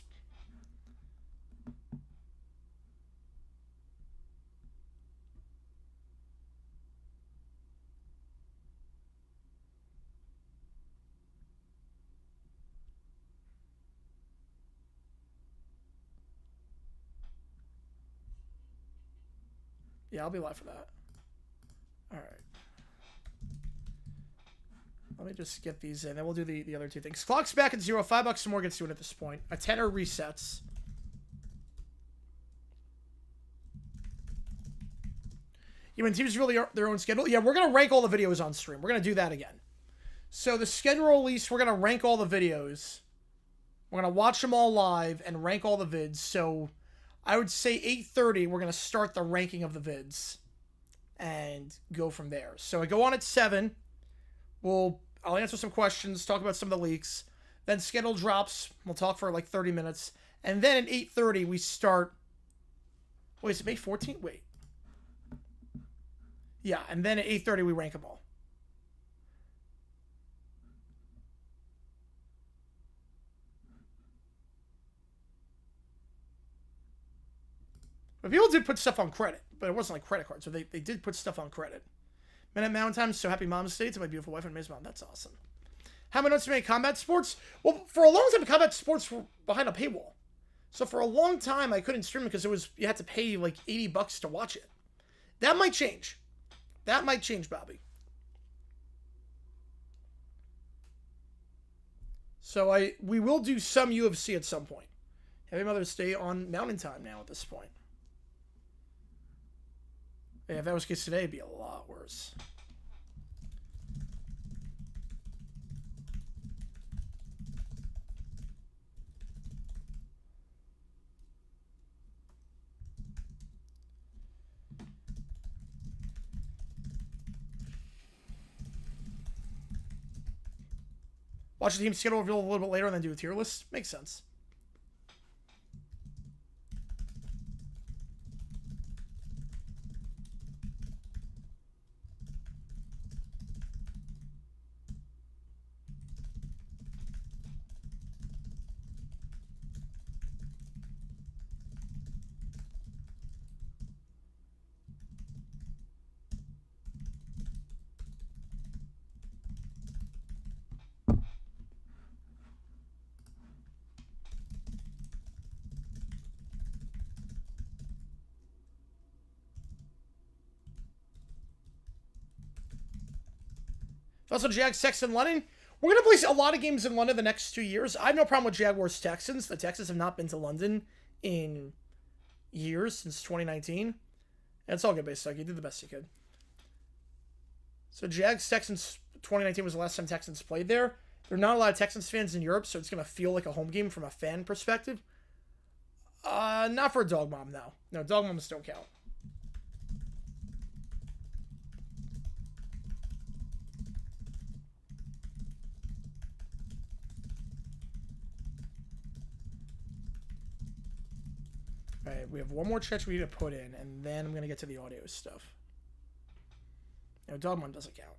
Yeah, I'll be live for that. All right. Let me just get these in. Then we'll do the other two things. Clock's back at 0. $5 more gets to it at this point. A tenner resets. Yeah, when teams really are their own schedule. Yeah, we're going to rank all the videos on stream. We're going to do that again. So the schedule release, we're going to rank all the videos. We're going to watch them all live and rank all the vids. So I would say 8:30, we're going to start the ranking of the vids and go from there. So I go on at 7. I'll answer some questions, talk about some of the leaks. Then schedule drops. We'll talk for like 30 minutes. And then at 8:30, we start... Wait, is it May 14th? Wait. Yeah, and then at 8:30, we rank them all. But people did put stuff on credit, but it wasn't like credit cards. So they did put stuff on credit. Minute Mountain Time, so happy Mom's Day to my beautiful wife and Ms. Mom. That's awesome. How many notes to make combat sports? Well, for a long time, combat sports were behind a paywall. So for a long time, I couldn't stream it because you had to pay like $80 to watch it. That might change. That might change, Bobby. So we will do some UFC at some point. Happy Mother's Day on Mountain Time now at this point. Yeah, if that was the case today, it'd be a lot worse. Watch the team schedule reveal a little bit later and then do a tier list. Makes sense. Also, Jags, Texans, London. We're going to place a lot of games in London the next 2 years. I have no problem with Jaguars, Texans. The Texans have not been to London in years, since 2019. And it's all good, basically. You did the best you could. So, Jags, Texans, 2019 was the last time Texans played there. There are not a lot of Texans fans in Europe, so it's going to feel like a home game from a fan perspective. Not for a dog mom, no. No, dog moms don't count. Alright, we have one more check we need to put in, and then I'm going to get to the audio stuff. No, Dogmon doesn't count.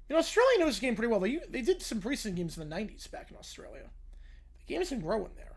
You know, Australia knows the game pretty well. They did some preseason games in the 90s back in Australia. The game's been growing there.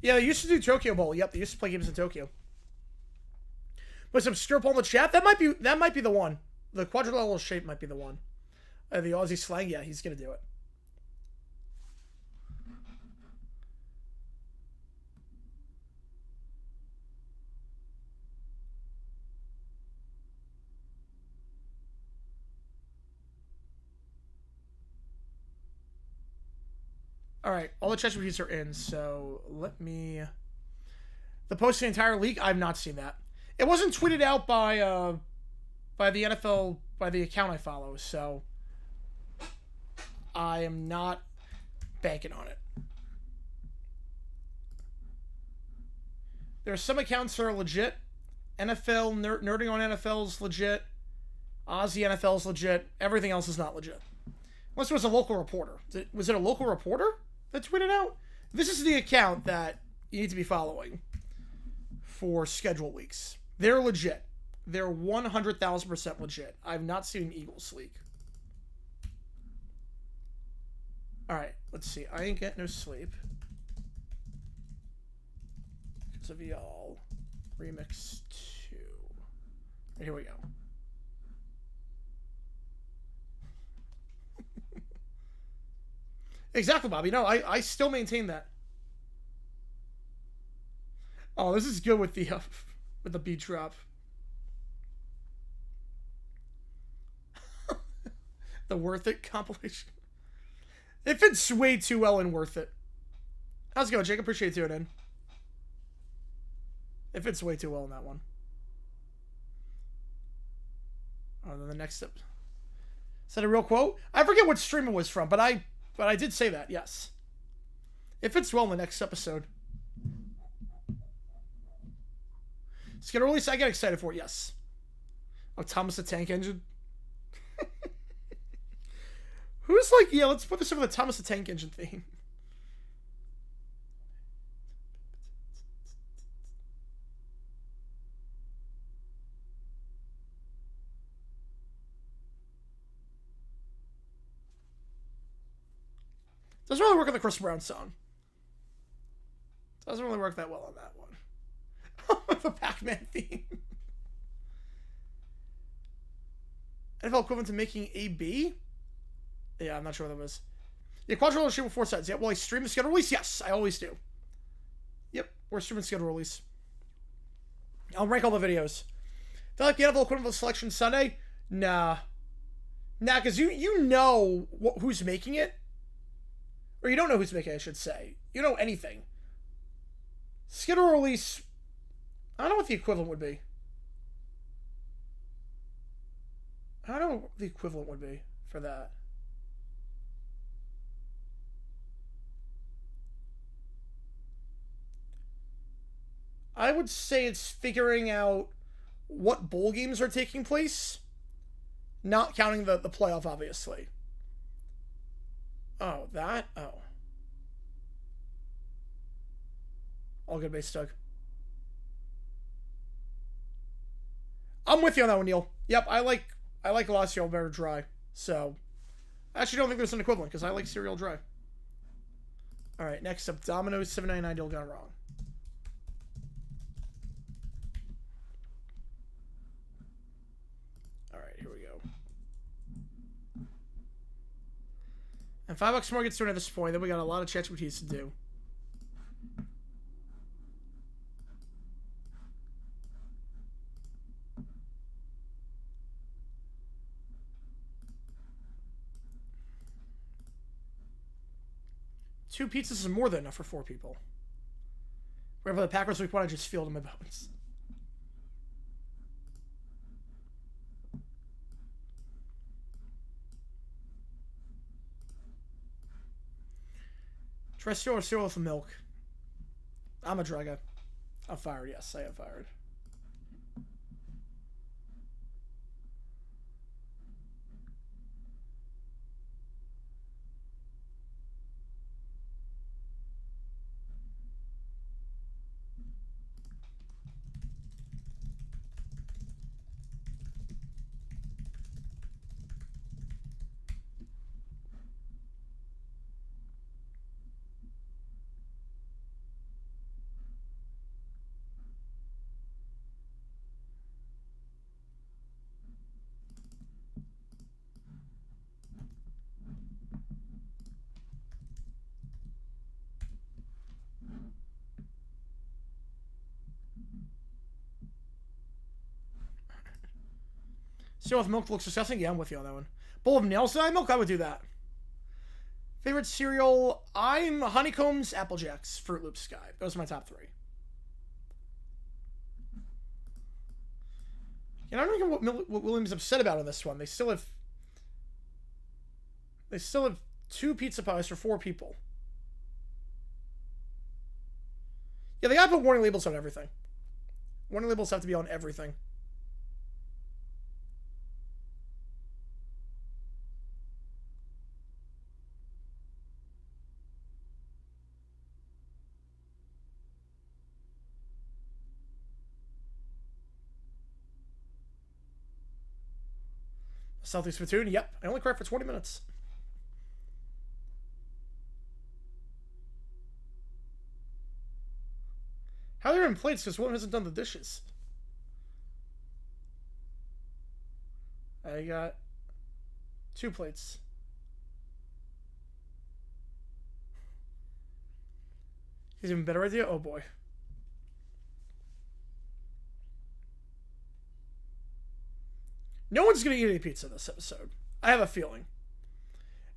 Yeah, they used to do Tokyo Bowl. Yep, they used to play games in Tokyo. But some strip on the chat. That might be the one. The quadrilateral shape might be the one. The Aussie slang. Yeah, he's gonna do it. Alright, all the chess reviews are in, so let me... The post the entire league? I've not seen that. It wasn't tweeted out by the NFL, by the account I follow, so... I am not banking on it. There are some accounts that are legit. NFL, nerding on NFL is legit. Aussie NFL is legit. Everything else is not legit. Unless it was a local reporter. Was it a local reporter that tweeted out? This is the account that you need to be following for schedule weeks. They're legit. They're 100,000% legit. I've not seen an Eagles leak. Alright, let's see. I ain't getting no sleep. Because of y'all. Remix 2. Here we go. Exactly, Bobby. No, I still maintain that. Oh, this is good with the beat drop. The Worth It compilation. It fits way too well in Worth It. How's it going, Jake? Appreciate you tuning in. It fits way too well in that one. Oh, then the next step. Is that a real quote? I forget what stream it was from, but I did say that, yes. It fits well in the next episode. Skid release, I get excited for it, yes. Oh, Thomas the Tank Engine. Who's like, yeah, let's put this over the Thomas the Tank Engine theme. Doesn't really work on the Chris Brown song. Doesn't really work that well on that one. The Pac-Man theme. NFL equivalent to making AB? Yeah, I'm not sure what that was. Yeah, quadrilateral stream with 4 sides. Yeah, well, I stream the schedule release? Yes, I always do. Yep, we're streaming schedule release. I'll rank all the videos. Feel like the NFL equivalent of selection Sunday? Nah. Nah, because you know who's making it. Or you don't know who's making it, I should say. You know anything. Schedule release, I don't know what the equivalent would be. I don't know what the equivalent would be for that. I would say it's figuring out what bowl games are taking place, not counting the playoff, obviously. Oh, that? Oh. All good base, Doug. I'm with you on that one, Neil. Yep, I like Glacial better dry. So, I actually don't think there's an equivalent, because I like cereal dry. Alright, next up, Domino's 799 deal gone wrong. Alright, here we go. And $5 more gets to it at this point. Then we got a lot of ChatGPTs to do. Two pizzas is more than enough for 4 people. Wherever the Packers week 1, I just feel it in my bones. Try cereal or cereal with milk. I'm a dry guy. I'm fired, yes, I am fired. Cereal with milk looks disgusting. Yeah, I'm with you on that one. Bowl of nails dye milk? I would do that. Favorite cereal? I'm Honeycombs, Apple Jacks, Fruit Loops, Sky. Those are my top 3. And I don't know what William's upset about on this one. They still have 2 pizza pies for 4 people. Yeah, they gotta put warning labels on everything. Warning labels have to be on everything. Southeast Spittoon, yep. I only cried for 20 minutes. How are they in plates? Because William hasn't done the dishes. I got 2 plates. He's even better idea? Oh boy. No one's going to eat any pizza this episode. I have a feeling.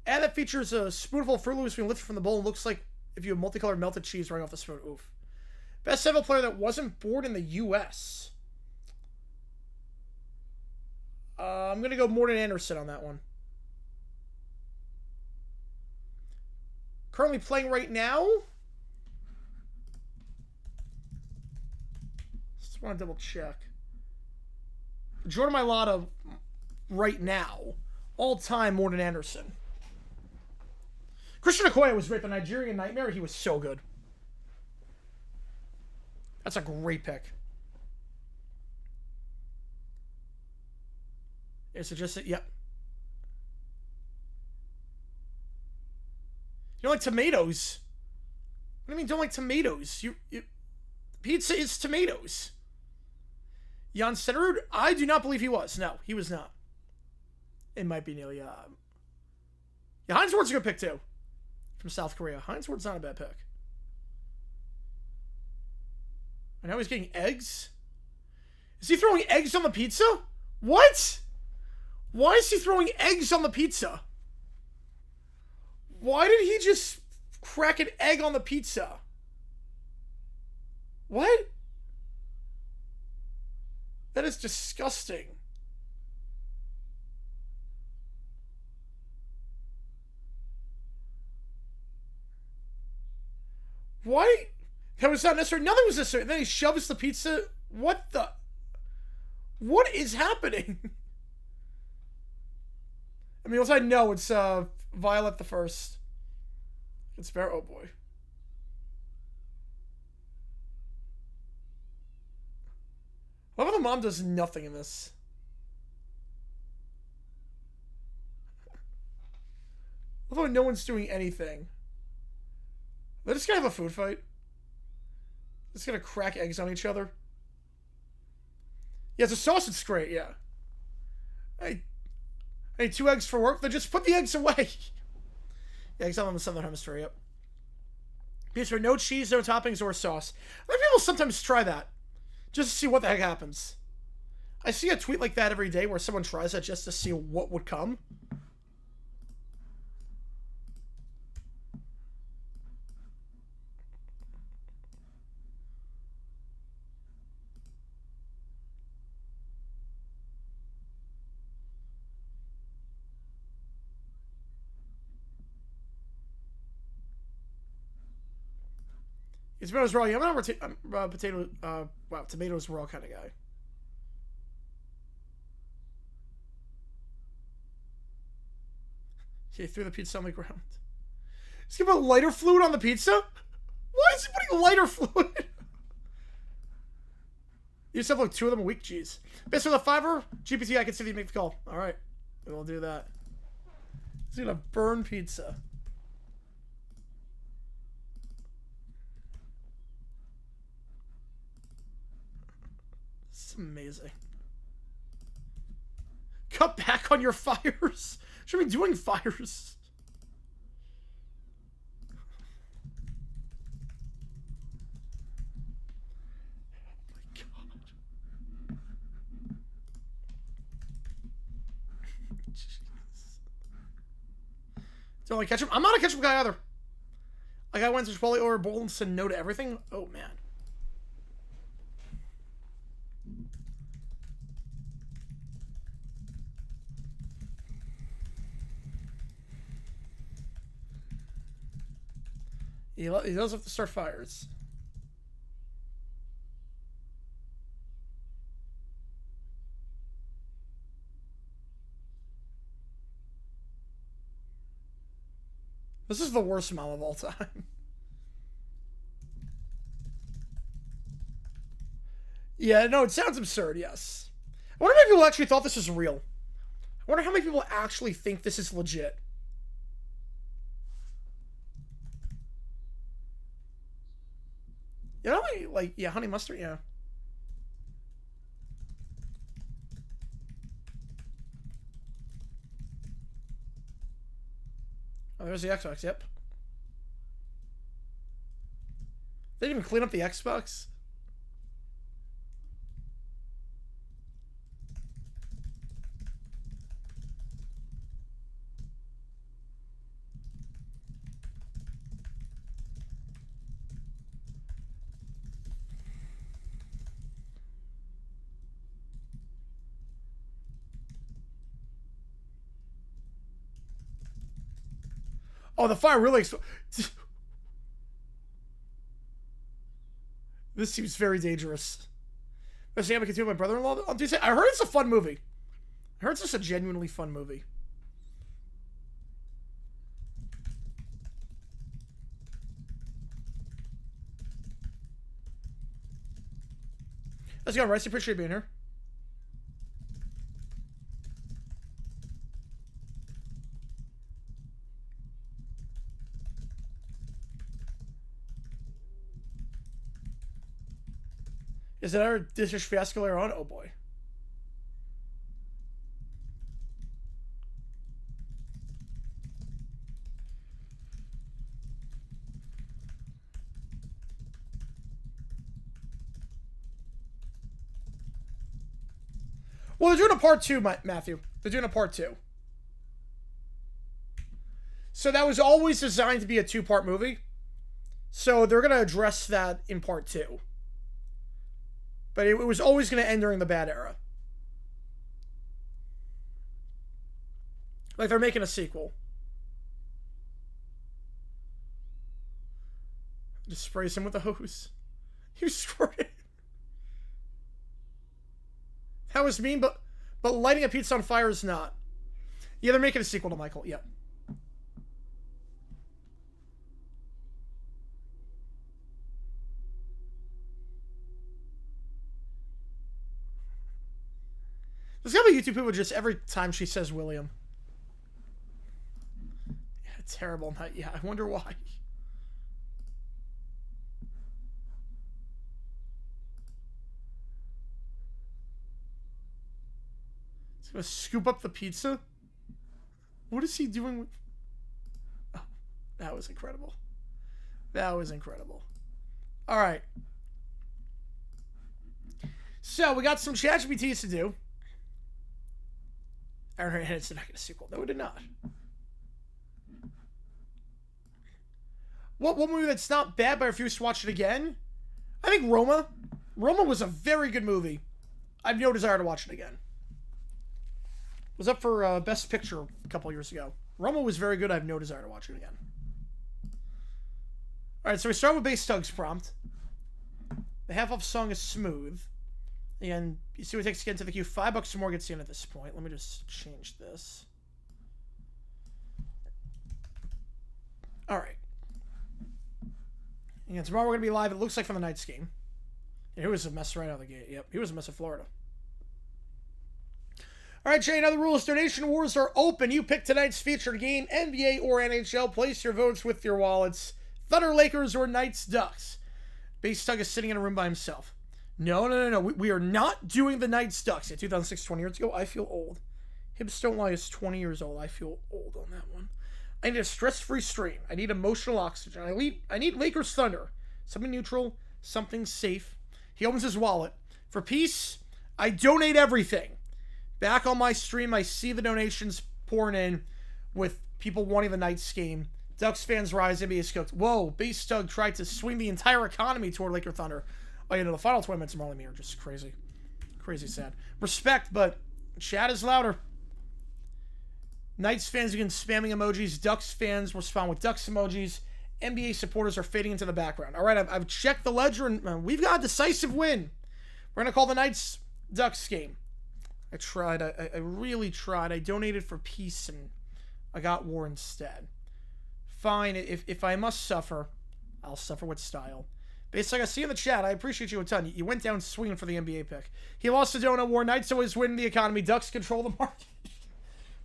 And that features a spoonful of Fruit Loops being lifted from the bowl and looks like if you have multicolored melted cheese running off the spoon. Oof. Best NFL player that wasn't born in the U.S. I'm going to go Morten Andersen on that one. Currently playing right now. Just want to double check. Jordan Mailata right now. All-time Morten Andersen. Christian Okoye was great. The Nigerian Nightmare, he was so good. That's a great pick. Is it just... Yep. You don't like tomatoes? What do you mean don't like tomatoes? You pizza is tomatoes. Jan Stenerud? I do not believe he was. No, he was not. It might be Neil. Yeah, Heinz Ward's a good pick too. From South Korea. Heinz Ward's not a bad pick. And now he's getting eggs? Is he throwing eggs on the pizza? What? Why is he throwing eggs on the pizza? Why did he just crack an egg on the pizza? What? That is disgusting. Why? That was not necessary. Nothing was necessary. Then he shoves the pizza. What the? What is happening? I mean, once I know it's Violet the First. It's fair. Oh boy. I love how the mom does nothing in this. I love how no one's doing anything. They're just gonna have a food fight. Just gonna crack eggs on each other. Yeah, it's a sausage great, yeah. I need 2 eggs for work. Then just put the eggs away. Yeah, eggs on the Southern Hemisphere, yep. Pizza with no cheese, no toppings, or sauce. I think people sometimes try that. Just to see what the heck happens. I see a tweet like that every day where someone tries that just to see what would come. Tomatoes raw. Yeah, I'm not tomatoes raw kind of guy. He threw the pizza on the ground. He's gonna put lighter fluid on the pizza? Why is he putting lighter fluid? You just have like 2 of them a week, jeez. Best with a $5, GPT, I consider you make the call. Alright, we'll do that. He's gonna burn pizza. Amazing. Cut back on your fires. Should be doing fires. Oh my god. Don't like ketchup. I'm not a ketchup guy either. I got Wednesday Chipotle or bowl and said no to everything. Oh man. He does have to start fires. This is the worst smell of all time. Yeah, no, it sounds absurd, yes. I wonder how many people actually thought this was real. I wonder how many people actually think this is legit. You know, like, yeah, honey mustard, yeah. Oh, there's the Xbox, yep. They didn't even clean up the Xbox. Oh, the fire really This seems very dangerous. Does Sam continue my brother-in-law? I heard it's a fun movie. I heard it's just a genuinely fun movie. Let's go, Rice. Appreciate being here. Is that our District Fiasco later on? Oh boy. Well, they're doing a part 2, Matthew. They're doing a part 2. So that was always designed to be a 2-part movie. So they're going to address that in part 2. But it was always going to end during the bad era. Like they're making a sequel. Just sprays him with a hose. You squirted. That was mean, but lighting a pizza on fire is not. Yeah, they're making a sequel to Michael. Yep. There's gotta be YouTube people just every time she says William. Yeah, terrible night. Yeah, I wonder why. He's gonna scoop up the pizza? What is he doing with... Oh, that was incredible. That was incredible. Alright. So, we got some ChatGPTs to do. Aaron Hennessy did not get a sequel. No, it did not. What movie that's not bad but I refuse to watch it again? I think Roma. Roma was a very good movie. I have no desire to watch it again. It was up for Best Picture a couple years ago. Roma was very good. I have no desire to watch it again. Alright, so we start with Bass Tug's prompt. The half-off song is Smooth. And you see what it takes to get into the queue. $5 or more gets you in at this point. Let me just change this. Alright. And tomorrow we're going to be live, it looks like, from the Knights game. Yeah, he was a mess right out of the gate. Yep, he was a mess in Florida. Alright, Jay, now the rules. Donation wars are open. You pick tonight's featured game, NBA or NHL. Place your votes with your wallets. Thunder, Lakers, or Knights, Ducks. Bass Tug is sitting in a room by himself. No. We are not doing the Knights Ducks. Yeah, 2006, 20 years ago. I feel old. Hips Don't Lie is 20 years old. I feel old on that one. I need a stress-free stream. I need emotional oxygen. I need Lakers Thunder. Something neutral. Something safe. He opens his wallet. For peace, I donate everything. Back on my stream, I see the donations pouring in with people wanting the Knights game. Ducks fans rise. NBA is cooked. Whoa, Bass Tug tried to swing the entire economy toward Laker Thunder. Oh, the final 20 minutes of Marley Me are just crazy. Crazy sad. Respect, but chat is louder. Knights fans begin spamming emojis. Ducks fans respond with Ducks emojis. NBA supporters are fading into the background. All right, I've checked the ledger, and we've got a decisive win. We're going to call the Knights Ducks game. I tried. I really tried. I donated for peace, and I got war instead. Fine. If I must suffer, I'll suffer with style. Basically, I see in the chat, I appreciate you a ton. You went down swinging for the NBA pick. He lost to Donut War. Knights always win the economy. Ducks control the market.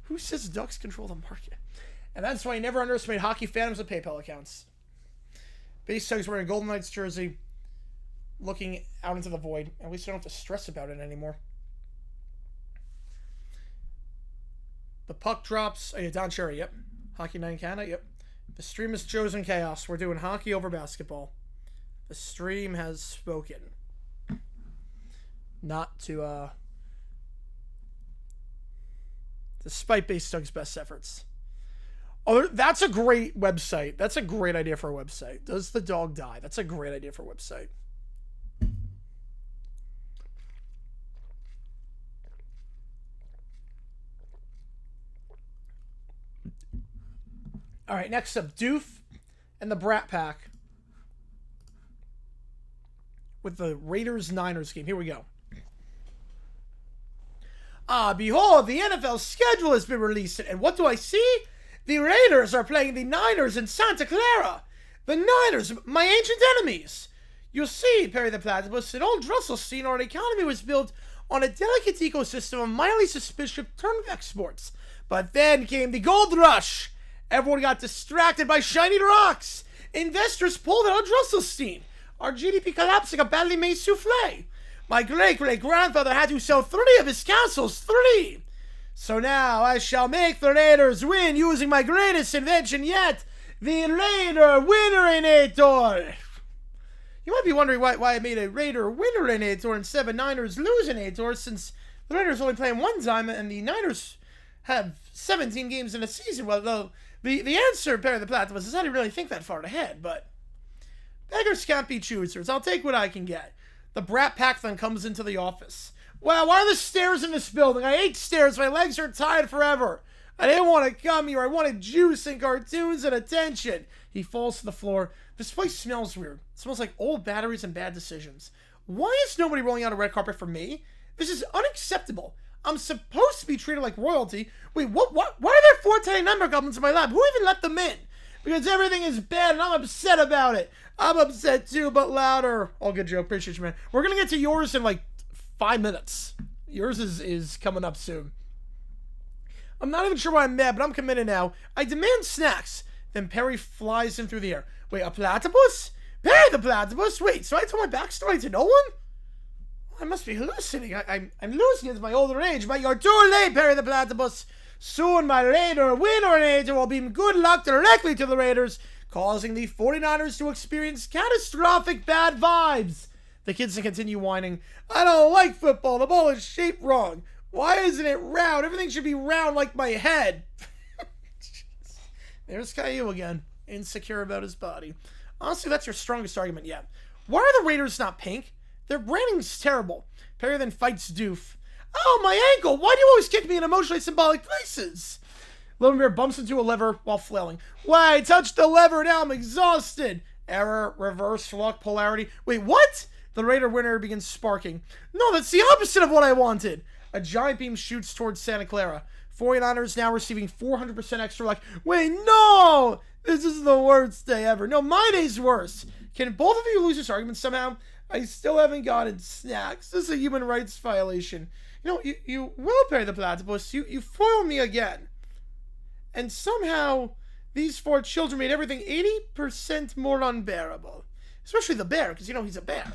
Who says Ducks control the market? And that's why I never underestimate hockey fandoms with PayPal accounts. Bass Tug's wearing a Golden Knights jersey, looking out into the void. At least I don't have to stress about it anymore. The puck drops. Oh, yeah, Don Cherry, yep. Hockey Night in Canada, yep. The stream has chosen chaos. We're doing hockey over basketball. The stream has spoken. Not to, despite Bass Tug's best efforts. Oh, that's a great website. That's a great idea for a website. Does the dog die? That's a great idea for a website. All right, next up, Doof and the Brat Pack with the Raiders-Niners game. Here we go. Behold, the NFL schedule has been released, and what do I see? The Raiders are playing the Niners in Santa Clara. The Niners, my ancient enemies. You see, Perry the Platypus, in old Drusselstein, our economy was built on a delicate ecosystem of mildly suspicious turnip exports. But then came the gold rush. Everyone got distracted by shiny rocks. Investors pulled out of Drusselstein. Our GDP collapsed like a badly made souffle. My great-great-grandfather had to sell 3 of his castles. 3! So now I shall make the Raiders win using my greatest invention yet, the Raider Winnerinator. You might be wondering why I made a Raider Winnerinator instead of a Niners Losinator, since the Raiders only playing one time and the Niners have 17 games in a season. Well, though, the answer, Perry the Platypus, is I didn't really think that far ahead, but beggars can't be choosers. I'll take what I can get. The Brat Pack then comes into the office. Wow, why are the stairs in this building? I hate stairs. My legs are tied forever. I didn't want to come here. I wanted juice and cartoons and attention. He falls to the floor. This place smells weird. It smells like old batteries and bad decisions. Why is nobody rolling out a red carpet for me? This is unacceptable. I'm supposed to be treated like royalty. Wait, what? Why are there 4 tiny number goblins in my lab? Who even let them in? Because everything is bad and I'm upset about it. I'm upset too, but louder. All good, Joe. Appreciate you, man. We're going to get to yours in like 5 minutes. Yours is coming up soon. I'm not even sure why I'm mad, but I'm committed now. I demand snacks. Then Perry flies in through the air. Wait, a platypus? Perry the Platypus? Wait, so I told my backstory to no one? I must be hallucinating. I'm losing it at my older age, but you're too late, Perry the Platypus. Soon my Raider Winnerinator will beam good luck directly to the Raiders, causing the 49ers to experience catastrophic bad vibes. The kids continue whining. I don't like football. The ball is shaped wrong. Why isn't it round? Everything should be round like my head. There's Caillou again, insecure about his body. Honestly, that's your strongest argument yet. Why are the Raiders not pink? Their branding's terrible. Perry then fights Doof. Oh, my ankle! Why do you always kick me in emotionally symbolic places? Little Bear bumps into a lever while flailing. Why, I touched the lever, now I'm exhausted. Error, reverse, lock, polarity. Wait, what? The Raider winner begins sparking. No, that's the opposite of what I wanted. A giant beam shoots towards Santa Clara. 49ers now receiving 400% extra luck. Wait, no! This is the worst day ever. No, my day's worse. Can both of you lose this argument somehow? I still haven't gotten snacks. This is a human rights violation. You know, you will, Perry the Platypus. You foiled me again. And somehow, these 4 children made everything 80% more unbearable. Especially the bear, because, you know, he's a bear.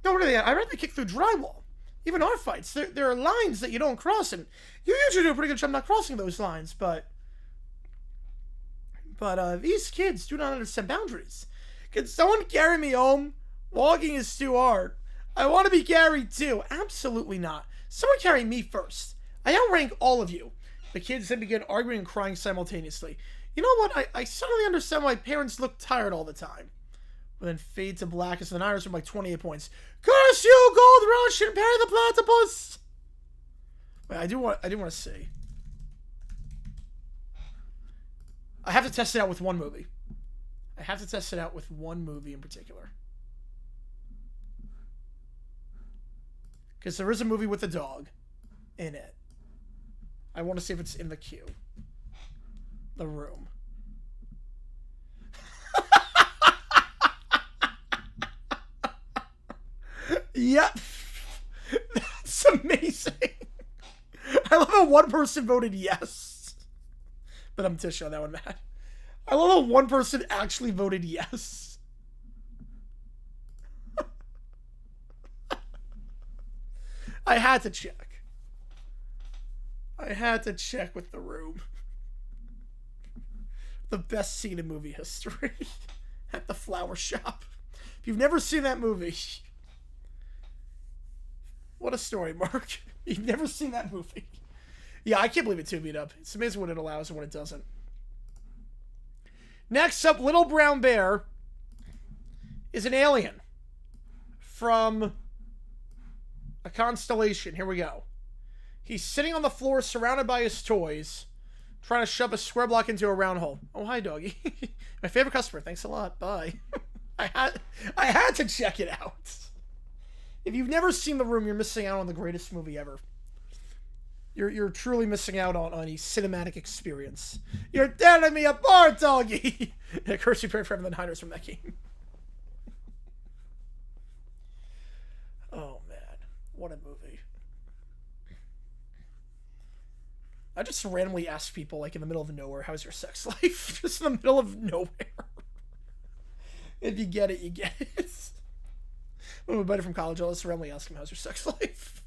No, really, I'd rather kick through drywall. Even our fights, there are lines that you don't cross, and you usually do a pretty good job not crossing those lines, but these kids do not understand boundaries. Can someone carry me home? Walking is too hard. I want to be carried too. Absolutely not. Someone carry me first. I outrank all of you. The kids then begin arguing and crying simultaneously. You know what? I suddenly understand why parents look tired all the time. But then fade to black as the Niners win by 28 points. Curse you, Gold Rush and Perry the Platypus! Wait, I do want to see. I have to test it out with one movie. I have to test it out with one movie in particular. Because there is a movie with a dog in it. I want to see if it's in the queue. The Room. Yep. That's amazing. I love how one person voted yes. But I'm Tish on that one, Matt. I love how one person actually voted yes. I had to check. I had to check with The Room. The best scene in movie history. At the flower shop. If you've never seen that movie, what a story, Mark. You've never seen that movie. Yeah, I can't believe it tubied up. It's amazing what it allows and what it doesn't. Next up, Little Brown Bear is an alien from a constellation. Here we go. He's sitting on the floor surrounded by his toys, Trying to shove a square block into a round hole. Oh, hi, doggy. My favorite customer. Thanks a lot. Bye. I had to check it out. If you've never seen The Room, you're missing out on the greatest movie ever. You're truly missing out on a cinematic experience. You're tearing me apart, doggy. Yeah, curse you pray for the Niners from that game. Oh man, what a movie! I just randomly ask people, like in the middle of nowhere, "How's your sex life?" Just in the middle of nowhere. If you get it, you get it. When my buddy from college, I'll just randomly ask him, "How's your sex life?"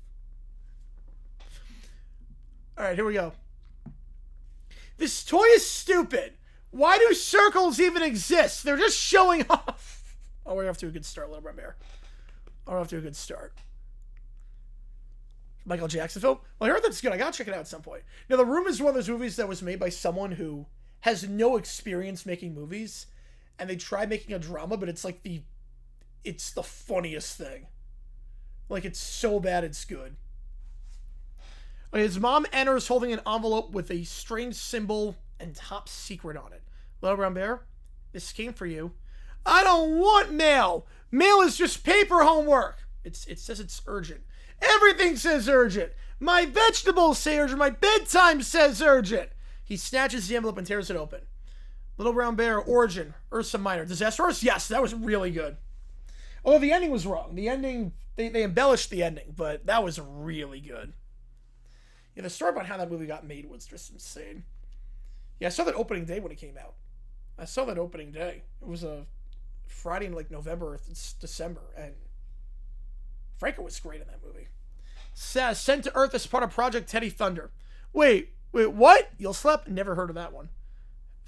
Alright, here we go. This toy is stupid. Why do circles even exist? They're just showing off. Oh, we're off to a good start, Little Brown Bear. We're off to a good start. Michael Jackson film? Well, I heard that's good. I gotta check it out at some point. Now, The Room is one of those movies that was made by someone who has no experience making movies. And they tried making a drama, but it's like it's the funniest thing. Like, it's so bad it's good. His mom enters holding an envelope with a strange symbol and top secret on it. Little Brown Bear, this came for you. I don't want mail. Mail is just paper homework. It says it's urgent. Everything says urgent. My vegetables say urgent. My bedtime says urgent. He snatches the envelope and tears it open. Little Brown Bear, origin, Ursa Minor. Disastrous? Yes, that was really good. Although the ending was wrong. The ending, they embellished the ending, but that was really good. Yeah, the story about how that movie got made was just insane. Yeah, I saw that opening day when it came out. I saw that opening day. It was a Friday in like November or December, and Franco was great in that movie. Says, sent to Earth as part of Project Teddy Thunder. Wait, what? You'll slap? Never heard of that one.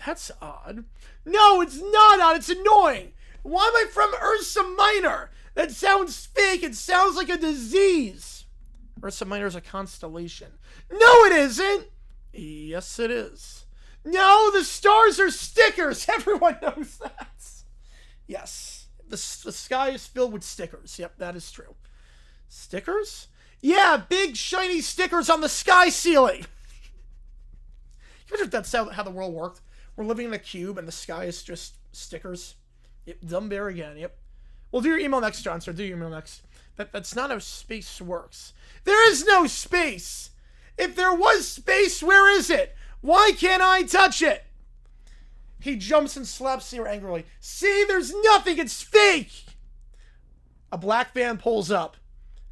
That's odd. No, it's not odd. It's annoying. Why am I from Ursa Minor? That sounds fake. It sounds like a disease. Ursa Minor is a constellation. No, it isn't. Yes, it is. No, the stars are stickers. Everyone knows that. Yes. The sky is filled with stickers. Yep, that is true. Stickers? Yeah, big shiny stickers on the sky ceiling. Imagine if that's how the world worked. We're living in a cube and the sky is just stickers. Yep, dumb bear again. Yep. Well, do your email next, John, sir. Do your email next. That's not how space works. There is no space. If there was space, where is it? Why can't I touch it? He jumps and slaps Seer angrily. See, there's nothing. It's fake. A black van pulls up.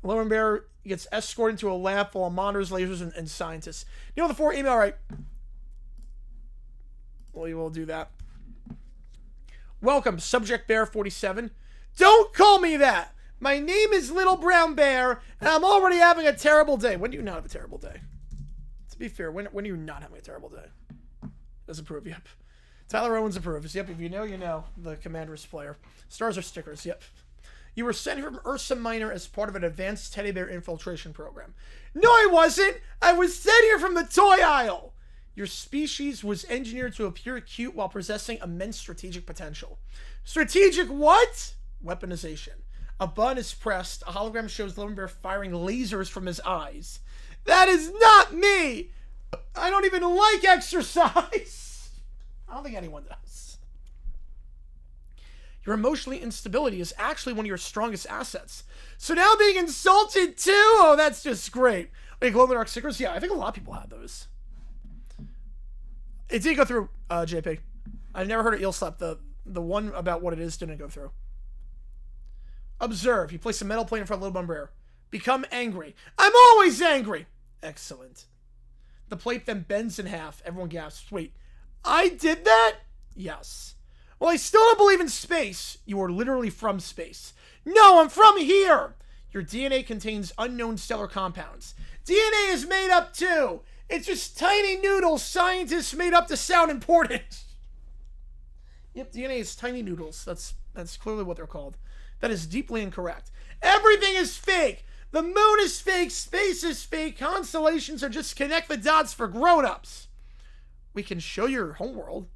Little Bear gets escorted into a lab full of monitors, lasers, and scientists. You know the 4 email, right? Well, you will do that. Welcome, Subject Bear 47. Don't call me that. My name is Little Brown Bear, and I'm already having a terrible day. When do you not have a terrible day? To be fair, when are you not having a terrible day? Does approve, yep. Tyler Owens approves, yep. If you know, you know. The Commanders player. Stars are stickers, yep. You were sent from Ursa Minor as part of an advanced teddy bear infiltration program. No, I wasn't. I was sent here from the toy aisle. Your species was engineered to appear cute while possessing immense strategic potential. Strategic what? Weaponization. A button is pressed. A hologram shows Little Bear firing lasers from his eyes. That is not me! I don't even like exercise! I don't think anyone does. Your emotional instability is actually one of your strongest assets. So now I'm being insulted too? Oh, that's just great. Wait, glow-in-the-dark stickers? Yeah, I think a lot of people have those. It did go through, JP. I've never heard of eel slap. The one about what it is didn't go through. Observe. You place a metal plate in front of Little Brown Bear. Become angry. I'm always angry. Excellent. The plate then bends in half. Everyone gasps. Wait, I did that? Yes. Well, I still don't believe in space. You are literally from space. No, I'm from here. Your DNA contains unknown stellar compounds. DNA is made up too. It's just tiny noodles scientists made up to sound important. Yep, DNA is tiny noodles. That's clearly what they're called. That is deeply incorrect. Everything is fake. The moon is fake. Space is fake. Constellations are just connect the dots for grown-ups. We can show your homeworld.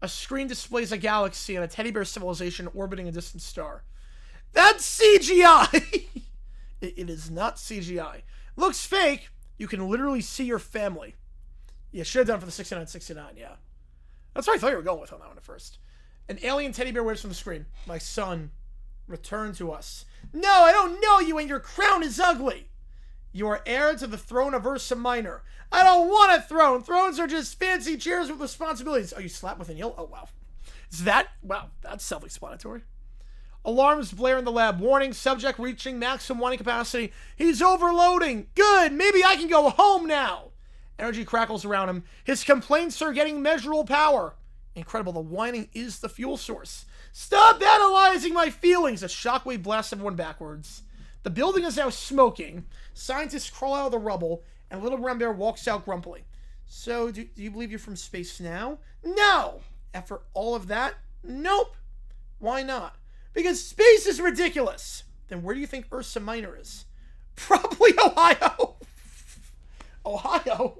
A screen displays a galaxy and a teddy bear civilization orbiting a distant star. That's CGI! It is not CGI. Looks fake. You can literally see your family. Yeah, should have done for the 69-69, yeah. That's what I thought you were going with on that one at first. An alien teddy bear waves from the screen. My son, return to us. No, I don't know you and your crown is ugly. You are heir to the throne of Ursa Minor. I don't want a throne. Thrones are just fancy chairs with responsibilities. Oh, you slapped with an eel? Oh, wow. Is that? Wow, that's self-explanatory. Alarms blare in the lab. Warning, subject reaching maximum whining capacity. He's overloading. Good, maybe I can go home now. Energy crackles around him. His complaints are getting measurable power. Incredible, the whining is the fuel source. Stop analyzing my feelings. A shockwave blasts everyone backwards. The building is now smoking. Scientists crawl out of the rubble, and Little Brown Bear walks out grumpily. So, do you believe you're from space now? No! After all of that? Nope. Why not? Because space is ridiculous. Then where do you think Ursa Minor is? Probably Ohio. Ohio?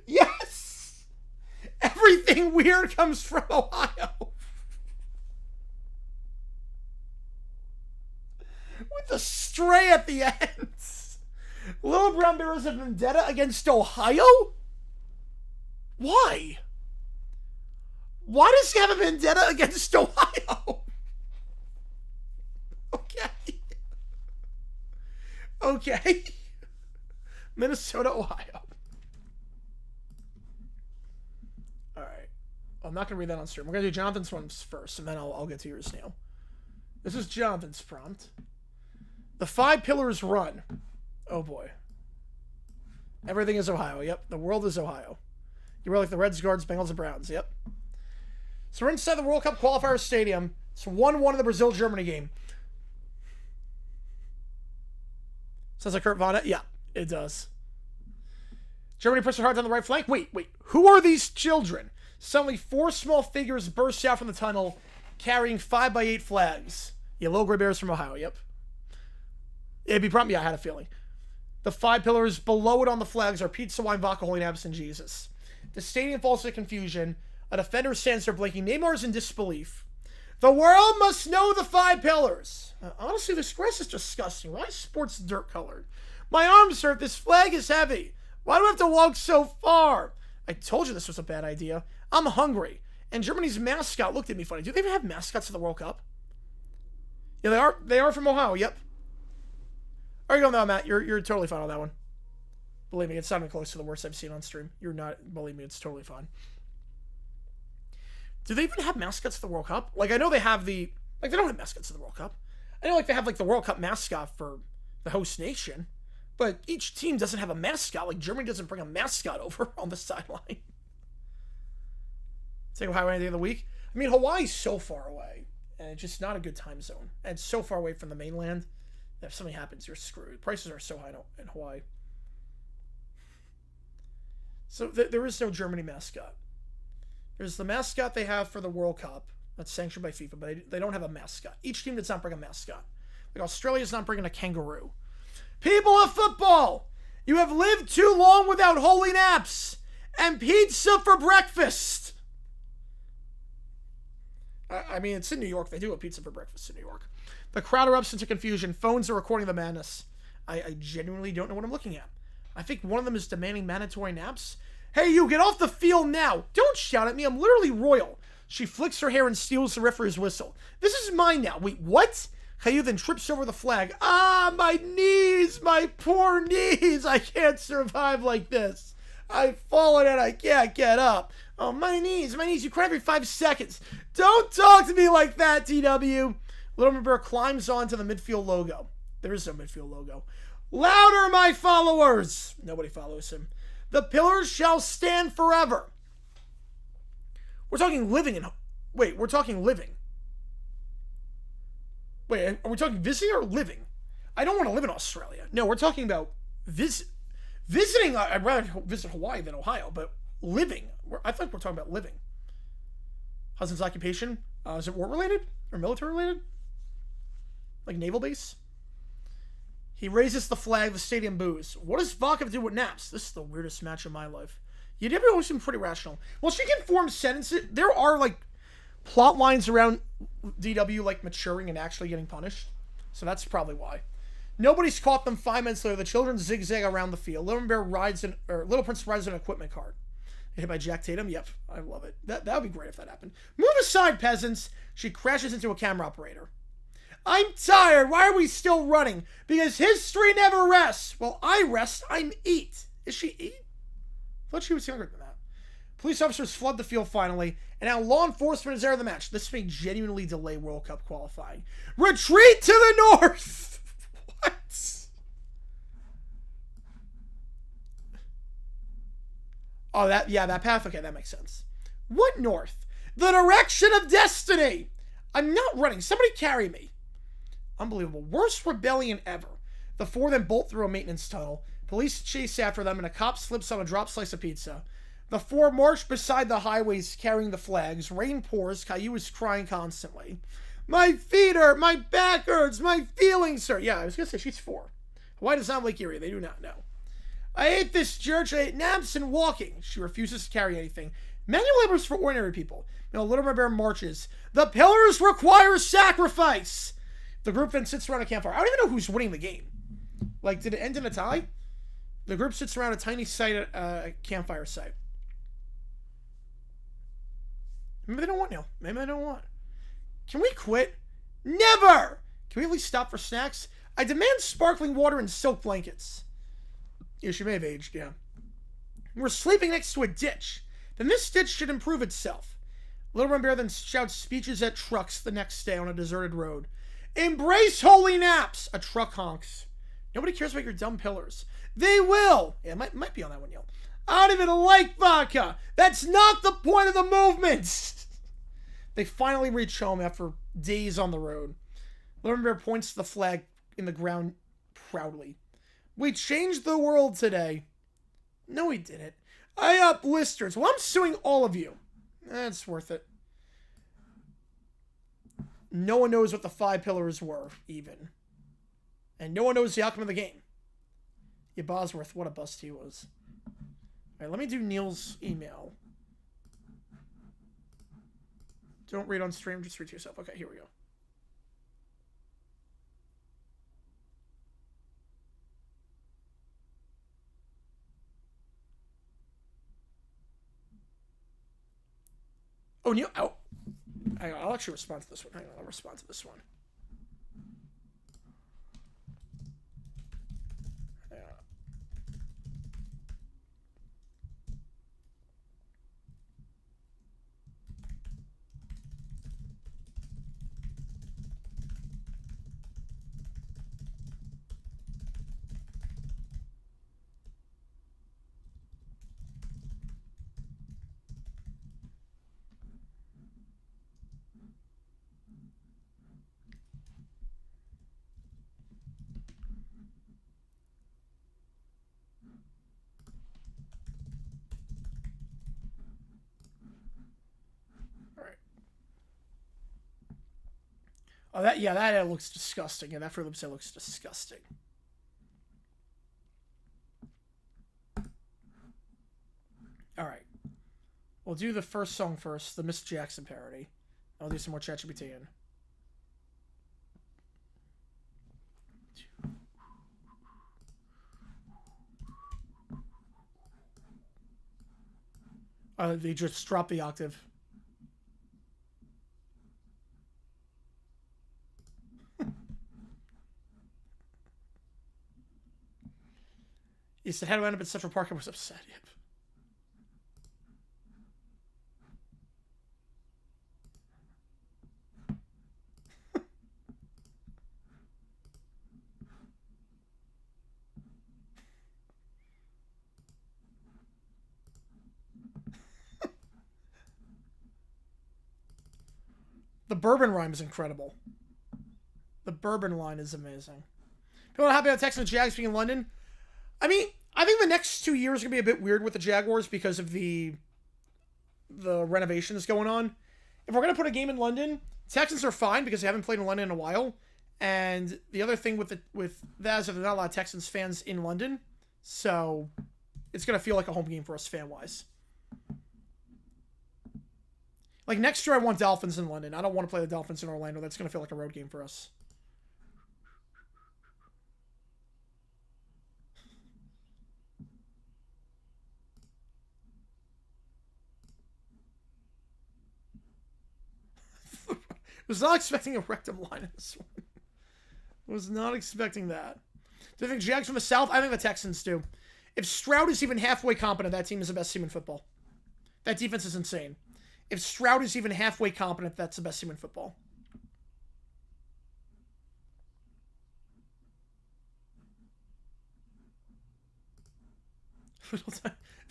Yes! Everything weird comes from Ohio. With the stray at the end. Little Brown Bear has a vendetta against Ohio? Why? Why does he have a vendetta against Ohio? Okay. Okay. Minnesota, Ohio. Alright. I'm not going to read that on stream. We're going to do Jonathan's ones first, and then I'll get to yours now. This is Jonathan's prompt. The 5 pillars run. Oh boy. Everything is Ohio. Yep. The world is Ohio. You were like the Reds, Guards, Bengals, and Browns. Yep. So we're inside the World Cup qualifier stadium. It's 1-1 in the Brazil-Germany game. Sounds like Kurt Vonnegut? Yeah, it does. Germany pushes hard down the right flank. Wait. Who are these children? Suddenly, 4 small figures burst out from the tunnel, carrying 5x8 flags. Yeah, Little Gray Bears from Ohio. Yep. It'd be prompt. Yeah, I had a feeling. The 5 pillars below it on the flags are pizza, wine, vodka, holy and absent Jesus. The stadium falls to confusion. A defender stands there blinking. Neymar's in disbelief. The world must know the 5 pillars. Honestly, this grass is disgusting. Why is sports dirt colored? My arms hurt. This flag is heavy. Why do I have to walk so far? I told you this was a bad idea. I'm hungry. And Germany's mascot looked at me funny. Do they even have mascots at the World Cup? Yeah, they are from Ohio. Yep. Are you going though, Matt? You're totally fine on that one. Believe me, it's not even close to the worst I've seen on stream. You're not. Believe me, it's totally fine. Do they even have mascots at the World Cup? Like, I know they have the... Like, they don't have mascots at the World Cup. I know, like, they have, like, the World Cup mascot for the host nation. But each team doesn't have a mascot. Like, Germany doesn't bring a mascot over on the sideline. Take Ohio any day of the week. I mean, Hawaii's so far away. And it's just not a good time zone. And it's so far away from the mainland that if something happens, you're screwed. Prices are so high in Hawaii. So there is no Germany mascot. There's the mascot they have for the World Cup. That's sanctioned by FIFA, but they don't have a mascot. Each team does not bring a mascot. Like, Australia's not bringing a kangaroo. People of football, you have lived too long without holy naps and pizza for breakfast. I mean, it's in New York. They do have pizza for breakfast in New York. The crowd erupts into confusion. Phones are recording the madness. I genuinely don't know what I'm looking at. I think one of them is demanding mandatory naps. Hey, you, get off the field now. Don't shout at me. I'm literally royal. She flicks her hair and steals the referee's whistle. This is mine now. Wait, what? Caillou then trips over the flag. Ah, my knees, my poor knees. I can't survive like this. I've fallen and I can't get up. Oh, my knees. You cry every 5 seconds. Don't talk to me like that, TW. Little Bear climbs onto the midfield logo. There is no midfield logo. Louder, my followers. Nobody follows him. The pillars shall stand forever. We're talking living in... Wait, we're talking living. Wait, are we talking visiting or living? I don't want to live in Australia. No, we're talking about visiting. I'd rather visit Hawaii than Ohio, but living. I think we're talking about living. Husband's occupation. Is it war-related or military-related? Like naval base? He raises the flag, the stadium boos. What does vodka have to do with naps? This is the weirdest match of my life. You never always seem pretty rational. Well, she can form sentences. There are, like, plot lines around DW, like, maturing and actually getting punished. So that's probably why. Nobody's caught them. 5 minutes later, the children zigzag around the field. Little Prince rides in an equipment cart. Hit by Jack Tatum? Yep, I love it. That would be great if that happened. Move aside, peasants. She crashes into a camera operator. I'm tired. Why are we still running? Because history never rests. Well, I rest. I'm eat. Is she eat? I thought she was younger than that. Police officers flood the field finally, and now law enforcement is there in the match. This may genuinely delay World Cup qualifying. Retreat to the north! What? Oh, that path? Okay, that makes sense. What north? The direction of destiny! I'm not running. Somebody carry me. Unbelievable. Worst rebellion ever. The four then bolt through a maintenance tunnel. Police chase after them, and a cop slips on a drop slice of pizza. The four march beside the highways carrying the flags. Rain pours. Caillou is crying constantly. My feet hurt. My back hurts. My feelings hurt. Yeah, I was going to say she's four. Why does not Lake Erie? They do not know. I hate this church. I hate naps and walking. She refuses to carry anything. Manual labor is for ordinary people. Little Red Bear marches. The pillars require sacrifice. The group then sits around a campfire. I don't even know who's winning the game. Like, did it end in a tie? The group sits around a tiny site, campfire site. Maybe they don't want Neil. Maybe they don't want. Can we quit? Never! Can we at least stop for snacks? I demand sparkling water and silk blankets. Yeah, she may have aged, yeah. We're sleeping next to a ditch. Then this ditch should improve itself. Little Red Bear then shouts speeches at trucks the next day on a deserted road. Embrace holy naps! A truck honks. Nobody cares about your dumb pillars. They will! Yeah, it might be on that one, yo. I don't even like vodka! That's not the point of the movement! They finally reach home after days on the road. Little Red Bear points to the flag in the ground proudly. We changed the world today. No, we didn't. I up blisters. Well, I'm suing all of you. That's worth it. No one knows what the 5 pillars were, even. And no one knows the outcome of the game. Yeah, Bosworth, what a bust he was. Alright, let me do Neil's email. Don't read on stream, just read to yourself. Okay, here we go. Oh, Neil. Oh. Hang on, I'll actually respond to this one. Hang on, I'll respond to this one. Oh, that looks disgusting. Yeah, that Fruit Loops looks disgusting. Alright. We'll do the first song first, the Miss Jackson parody. I'll do some more ChatGPT in. They just dropped the octave. He said, how do I end up in Central Park? I was upset. Yep. The bourbon rhyme is incredible. The bourbon line is amazing. People are happy about Texans and Jags being in London. I mean, I think the next 2 years are going to be a bit weird with the Jaguars because of the renovations going on. If we're going to put a game in London, Texans are fine because they haven't played in London in a while. And the other thing with that is that there's not a lot of Texans fans in London. So it's going to feel like a home game for us fan-wise. Like, next year I want Dolphins in London. I don't want to play the Dolphins in Orlando. That's going to feel like a road game for us. Was not expecting a rectum line in this one. Was not expecting that. Do you think Jags from the South? I think the Texans do. If Stroud is even halfway competent, that team is the best team in football. That defense is insane. If Stroud is even halfway competent, that's the best team in football.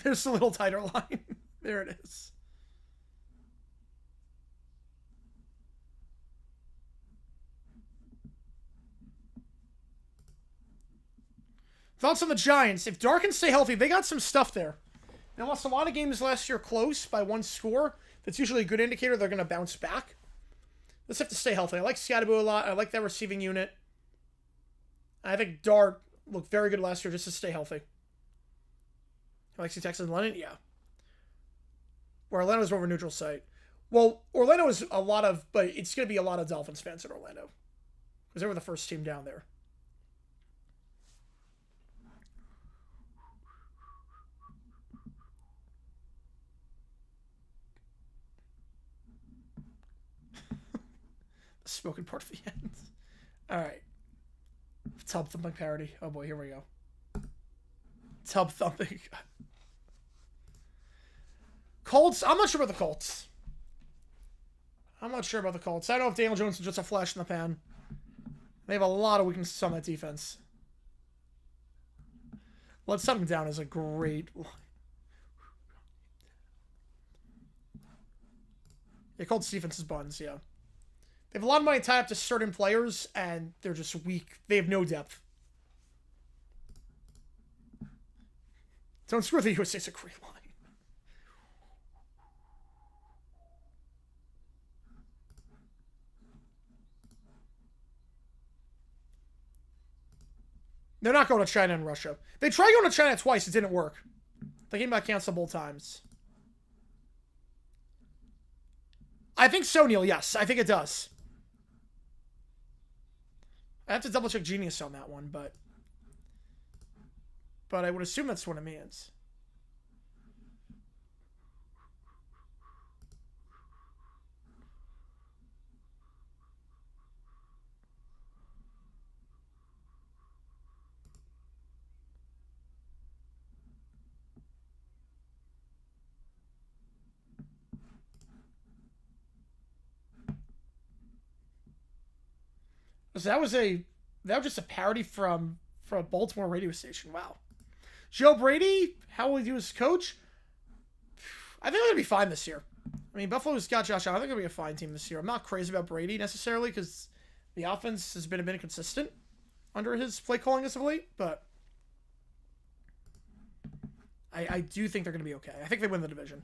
There's a little tighter line. There it is. Thoughts on the Giants? If Dark can stay healthy, they got some stuff there. They lost a lot of games last year close by one score. That's usually a good indicator they're going to bounce back. Let's have to stay healthy. I like Scatterbo a lot. I like that receiving unit. I think Dark looked very good last year just to stay healthy. I like Texans and London? Yeah. Where Orlando's more of a neutral site. Well, Orlando is a lot of, but it's going to be a lot of Dolphins fans in Orlando. Because they were the first team down there. The spoken part of the end. Alright. Tub thumping parody. Oh boy, here we go. Tub thumping. Colts? I'm not sure about the Colts. I don't know if Daniel Jones is just a flash in the pan. They have a lot of weaknesses on that defense. Let's Hunt Him Down is a great line. Yeah, Colts defense is buns, yeah. They have a lot of money tied up to certain players, and they're just weak. They have no depth. Don't screw the USA is a great line. They're not going to China and Russia. They tried going to China twice. It didn't work. They came back canceled both times. I think so, Neil. Yes, I think it does. I have to double check Genius on that one, but I would assume that's what it means. So that was just a parody from a Baltimore radio station. Wow. Joe Brady, how will he do as coach? I think they're going to be fine this year. I mean, Buffalo's got Josh Allen. I think they're going to be a fine team this year. I'm not crazy about Brady necessarily because the offense has been a bit inconsistent under his play calling as of late, but I do think they're going to be okay. I think they win the division.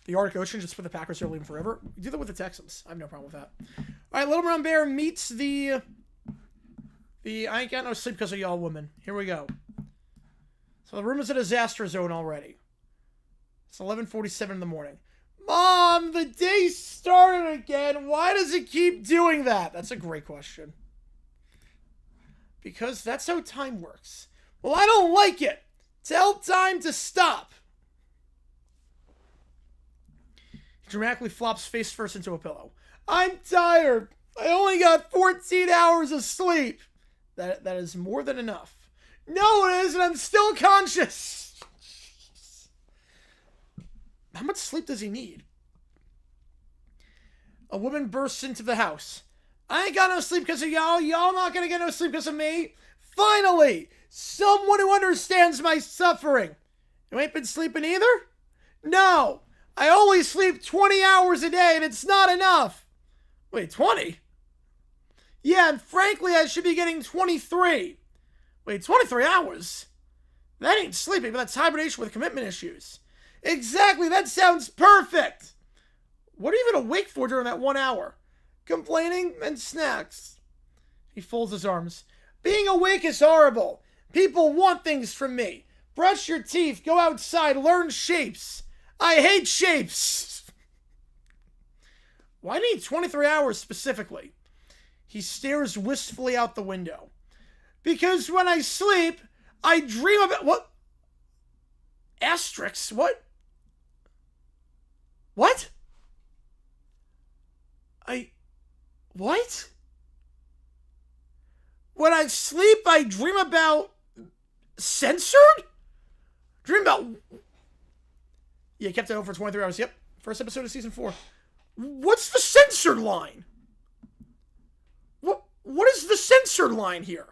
The Arctic Ocean just for the Packers are leaving forever. We do that with the Texans. I have no problem with that. All right, Little Brown Bear meets the I ain't got no sleep because of y'all women. Here we go. So the room is a disaster zone already. It's 11:47 in the morning. Mom, the day started again. Why does it keep doing that? That's a great question. Because that's how time works. Well, I don't like it. Tell time to stop. He dramatically flops face first into a pillow. I'm tired. I only got 14 hours of sleep. That is more than enough. No, it isn't. I'm still conscious. How much sleep does he need? A woman bursts into the house. I ain't got no sleep because of y'all. Y'all not going to get no sleep because of me. Finally, someone who understands my suffering. You ain't been sleeping either? No. I only sleep 20 hours a day, and it's not enough. Wait, 20? Yeah, and frankly, I should be getting 23. Wait, 23 hours? That ain't sleeping, but that's hibernation with commitment issues. Exactly, that sounds perfect. What are you even awake for during that 1 hour? Complaining and snacks. He folds his arms. Being awake is horrible. People want things from me. Brush your teeth, go outside, learn shapes. I hate shapes. Why do you need 23 hours specifically? He stares wistfully out the window. Because when I sleep, I dream about... What? Asterix? What? What? What? When I sleep, I dream about censored? Dream about... Yeah, kept it over for 23 hours. Yep. First episode of season 4. What's the censored line? What is the censored line here?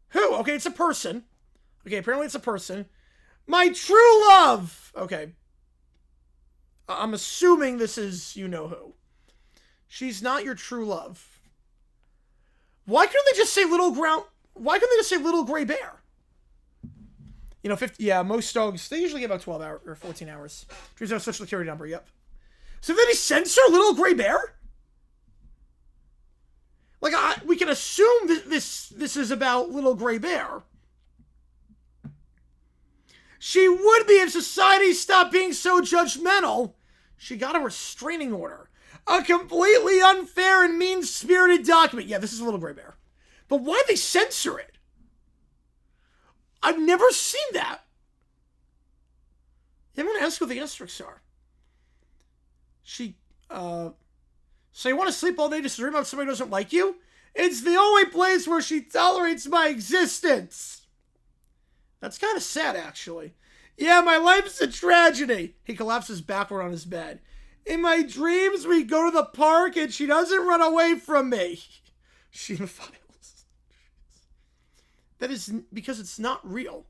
Who? Okay, it's a person. Okay, apparently it's a person. My true love! Okay. I'm assuming this is you-know-who. She's not your true love. Why couldn't they just say Why couldn't they just say little gray bear? You know, 50. Yeah, most dogs, they usually get about 12 hours or 14 hours. Dreams have a social security number. Yep. So did they censor little gray bear? Like, we can assume that this is about little gray bear. She would be if society stopped being so judgmental. She got a restraining order. A completely unfair and mean-spirited document. Yeah, this is a little gray bear. But why'd they censor it? I've never seen that. I'm going to ask what the asterisks are. So you want to sleep all day just to dream about somebody who doesn't like you? It's the only place where she tolerates my existence. That's kind of sad, actually. Yeah, my life's a tragedy. He collapses backward on his bed. In my dreams, we go to the park and she doesn't run away from me. She files. That is because it's not real.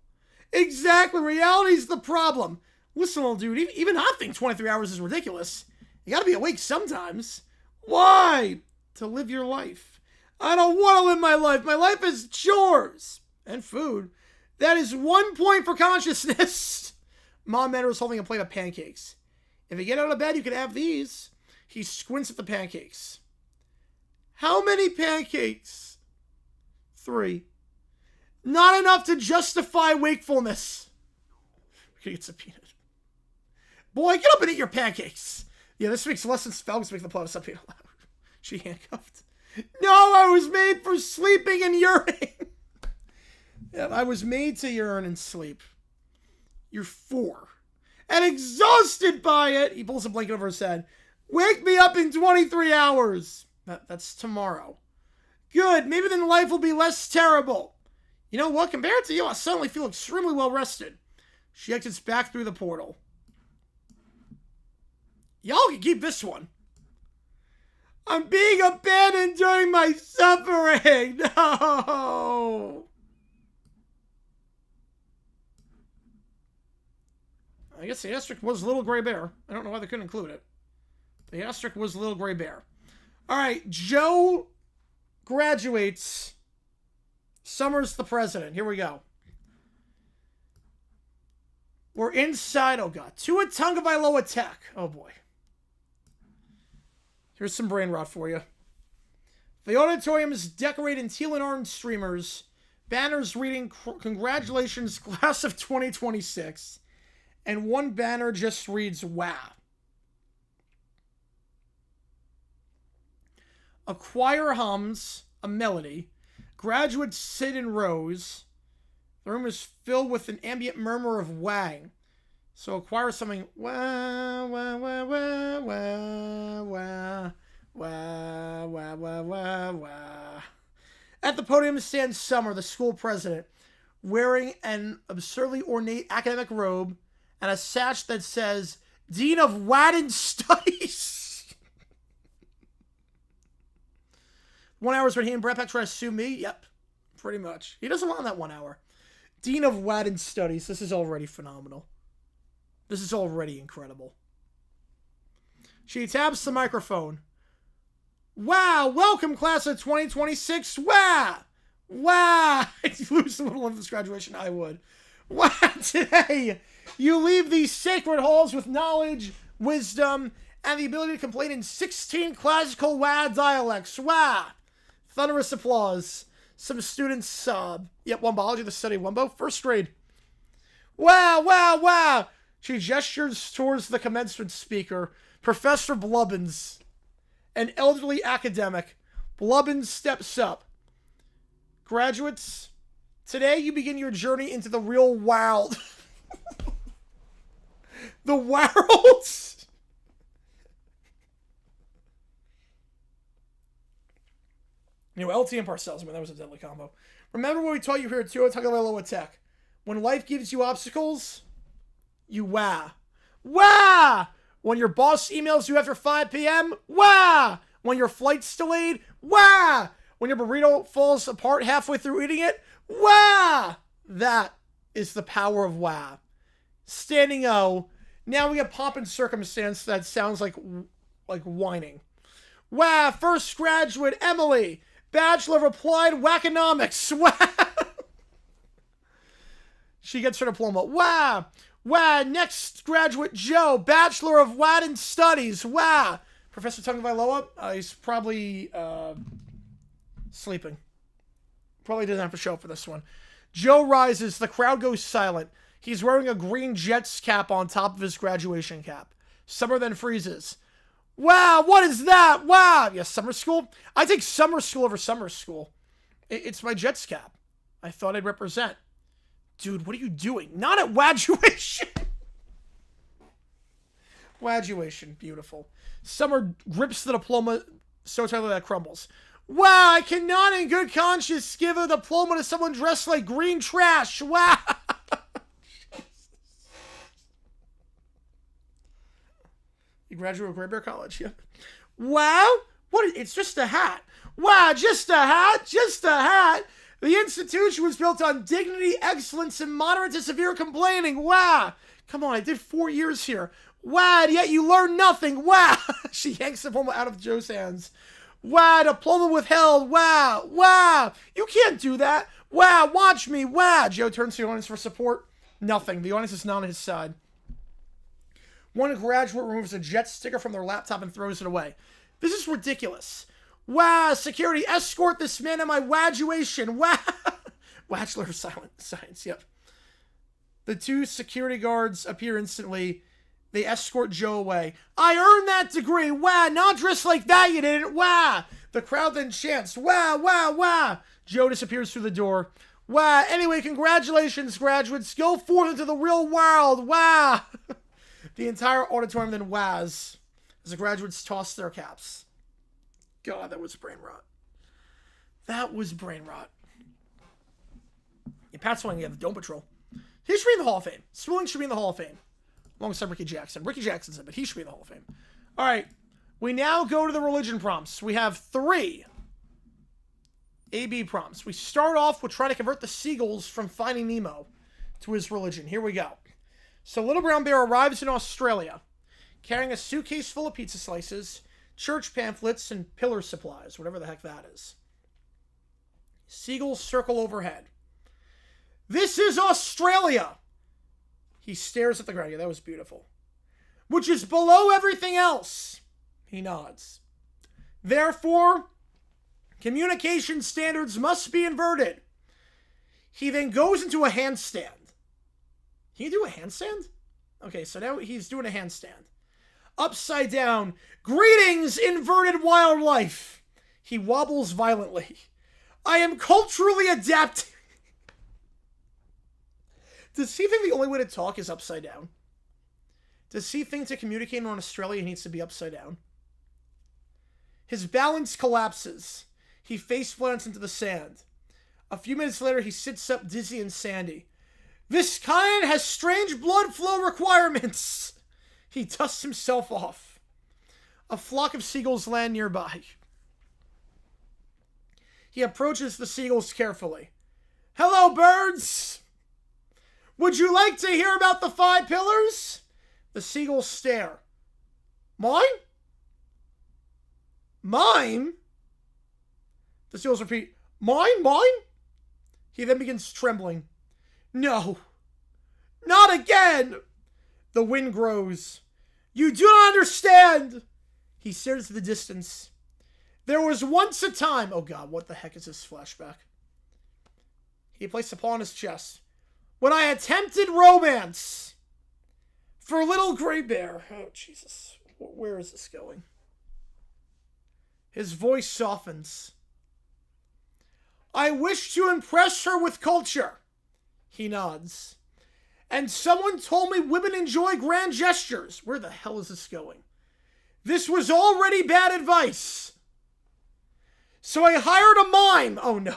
Exactly, reality's the problem. Listen, old dude, even I think 23 hours is ridiculous. You gotta be awake sometimes. Why? To live your life. I don't want to live my life. My life is chores and food. That is 1 point for consciousness. Mom Manor is holding a plate of pancakes. If you get out of bed, you can have these. He squints at the pancakes. How many pancakes? 3. Not enough to justify wakefulness. We could get some peanut. Boy, get up and eat your pancakes. Yeah, this makes less sense. Falcons make the plot of something aloud. She handcuffed. No, I was made for sleeping and yearning. Yeah, I was made to yearn and sleep. You're 4. And exhausted by it. He pulls a blanket over his head. Wake me up in 23 hours. That's tomorrow. Good. Maybe then life will be less terrible. You know what? Compared to you, I suddenly feel extremely well rested. She exits back through the portal. Y'all can keep this one. I'm being abandoned during my suffering. No. I guess the asterisk was Little Gray Bear. I don't know why they couldn't include it. The asterisk was Little Gray Bear. All right, Joe graduates. Summer's the president. Here we go. We're inside. Oh, God. Tuatunga Vailoa Tech. Oh, boy. Here's some brain rot for you. The auditorium is decorated in teal and orange streamers. Banners reading, congratulations, class of 2026. And one banner just reads, wow. A choir hums a melody. Graduates sit in rows. The room is filled with an ambient murmur of wang. So a choir is something, wah, wah, wah, wah, wah, wah, wah, wah, wah, wah, wah. At the podium stands Summer, the school president, wearing an absurdly ornate academic robe and a sash that says, Dean of Wadden Studies. 1 hour is when he and Brett Peck try to sue me? Yep, pretty much. He doesn't want that 1 hour. Dean of Wadden Studies. This is already phenomenal. This is already incredible. She taps the microphone. Wow, welcome class of 2026. Wow. Wow. If you lose the middle of this graduation, I would. Wow, today you leave these sacred halls with knowledge, wisdom, and the ability to complain in 16 classical WA dialects. Wow. Thunderous applause. Some students sob. Yep, one biology, the study Wumbo, first grade. Wow, wow, wow. She gestures towards the commencement speaker, Professor Blubbins, an elderly academic. Blubbins steps up. Graduates, today you begin your journey into the real world. The world? LT and Parcells, man, that was a deadly combo. Remember what we taught you here at Tua Tagovailoa Tech. When life gives you obstacles, you wah. Wah! When your boss emails you after 5 p.m., wah! When your flight's delayed, wah! When your burrito falls apart halfway through eating it, wah! That is the power of wah. Standing O. Now we have pomp and circumstance that sounds like whining. Wah! First graduate, Emily. Bachelor of Applied Wackonomics. Wah! She gets her diploma. Wah! Wah! Next graduate, Joe. Bachelor of Wadden Studies. Wah! Professor Tagovailoa, he's probably sleeping. Probably didn't have to show up for this one. Joe rises. The crowd goes silent. He's wearing a green Jets cap on top of his graduation cap. Summer then freezes. Wow, what is that? Wow. Yes, summer school? I take summer school over summer school. It's my Jets cap. I thought I'd represent. Dude, what are you doing? Not at graduation. Graduation, beautiful. Summer grips the diploma so tightly that it crumbles. Wow, I cannot in good conscience give a diploma to someone dressed like green trash. Wow. You graduated Gray Bear College, yeah. Wow, it's just a hat. Wow, just a hat, just a hat. The institution was built on dignity, excellence, and moderate to severe complaining. Wow. Come on, I did 4 years here. Wow, yet you learn nothing. Wow. She yanks the diploma out of Joe's hands. Wow, diploma withheld. Wow, wow. You can't do that. Wow, watch me. Wow. Joe turns to the audience for support. Nothing. The audience is not on his side. One graduate removes a Jet sticker from their laptop and throws it away. This is ridiculous. Wow, security, escort this man at my graduation. Wow. Bachelor of Science, yep. The two security guards appear instantly. They escort Joe away. I earned that degree. Wow, not dressed like that, you didn't. Wow. The crowd then chants. Wow, wow, wow. Joe disappears through the door. Wow. Anyway, congratulations, graduates. Go forth into the real world. Wow. The entire auditorium then wows as the graduates toss their caps. God, that was brain rot. That was brain rot. Yeah, Pat Swing, yeah, the Dome Patrol. He should be in the Hall of Fame. Swilling should be in the Hall of Fame. Alongside Ricky Jackson. Ricky Jackson's in, but he should be in the Hall of Fame. All right. We now go to the religion prompts. We have 3 AB prompts. We start off with trying to convert the seagulls from Finding Nemo to his religion. Here we go. So Little Brown Bear arrives in Australia, carrying a suitcase full of pizza slices, church pamphlets, and pillar supplies, whatever the heck that is. Seagulls circle overhead. This is Australia! He stares at the ground. Yeah, that was beautiful. Which is below everything else. He nods. Therefore, communication standards must be inverted. He then goes into a handstand. Can you do a handstand? Okay, so now he's doing a handstand. Upside down. Greetings, inverted wildlife. He wobbles violently. I am culturally adapting. Does he think the only way to talk is upside down? Does he think to communicate in Australia he needs to be upside down? His balance collapses. He face plants into the sand. A few minutes later, he sits up dizzy and sandy. This kind has strange blood flow requirements. He dusts himself off. A flock of seagulls land nearby. He approaches the seagulls carefully. Hello, birds! Would you like to hear about the 5 pillars? The seagulls stare. Mine? Mine? The seagulls repeat. Mine? Mine? He then begins trembling. No. Not again! The wind grows. You do not understand! He stares at the distance. There was once a time... Oh God, what the heck is this flashback? He placed a paw on his chest. When I attempted romance for Little Gray Bear. Oh, Jesus. Where is this going? His voice softens. I wish to impress her with culture. He nods. And someone told me women enjoy grand gestures. Where the hell is this going? This was already bad advice. So I hired a mime. Oh, no.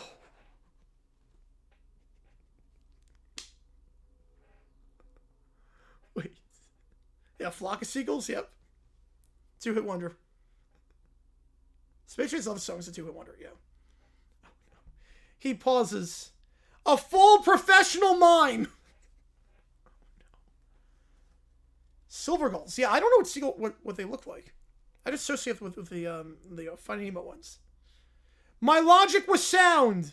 Wait. Yeah, Flock of Seagulls? Yep. Two-hit wonder. Space Raid's love song is a two-hit wonder, yeah. Oh, no. He pauses. A full professional mime. Silver gulls. Yeah, I don't know what they look like. I just associate with the Finding Nemo ones. My logic was sound.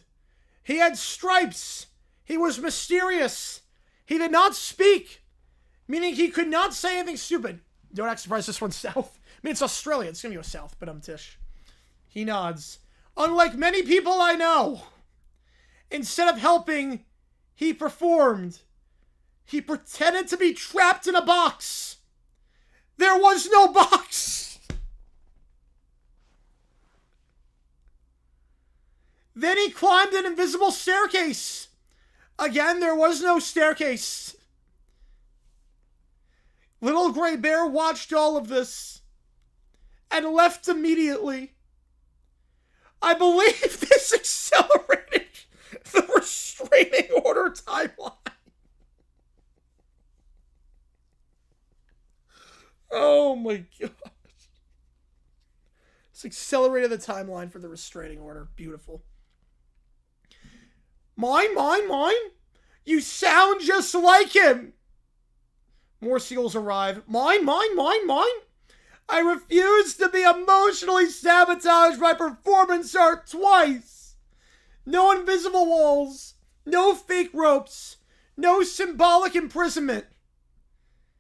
He had stripes. He was mysterious. He did not speak, meaning he could not say anything stupid. Don't act surprised this one's south. I mean, it's Australia. It's going to go south, but Tish. He nods. Unlike many people I know, instead of helping, he performed. He pretended to be trapped in a box. There was no box. Then he climbed an invisible staircase. Again, there was no staircase. Little Gray Bear watched all of this and left immediately. I believe this accelerated the restraining order timeline. Oh my god. This accelerated the timeline for the restraining order. Beautiful. Mine. You sound just like him. More seagulls arrive. Mine. I refuse to be emotionally sabotaged by performance art twice. No invisible walls. No fake ropes. No symbolic imprisonment.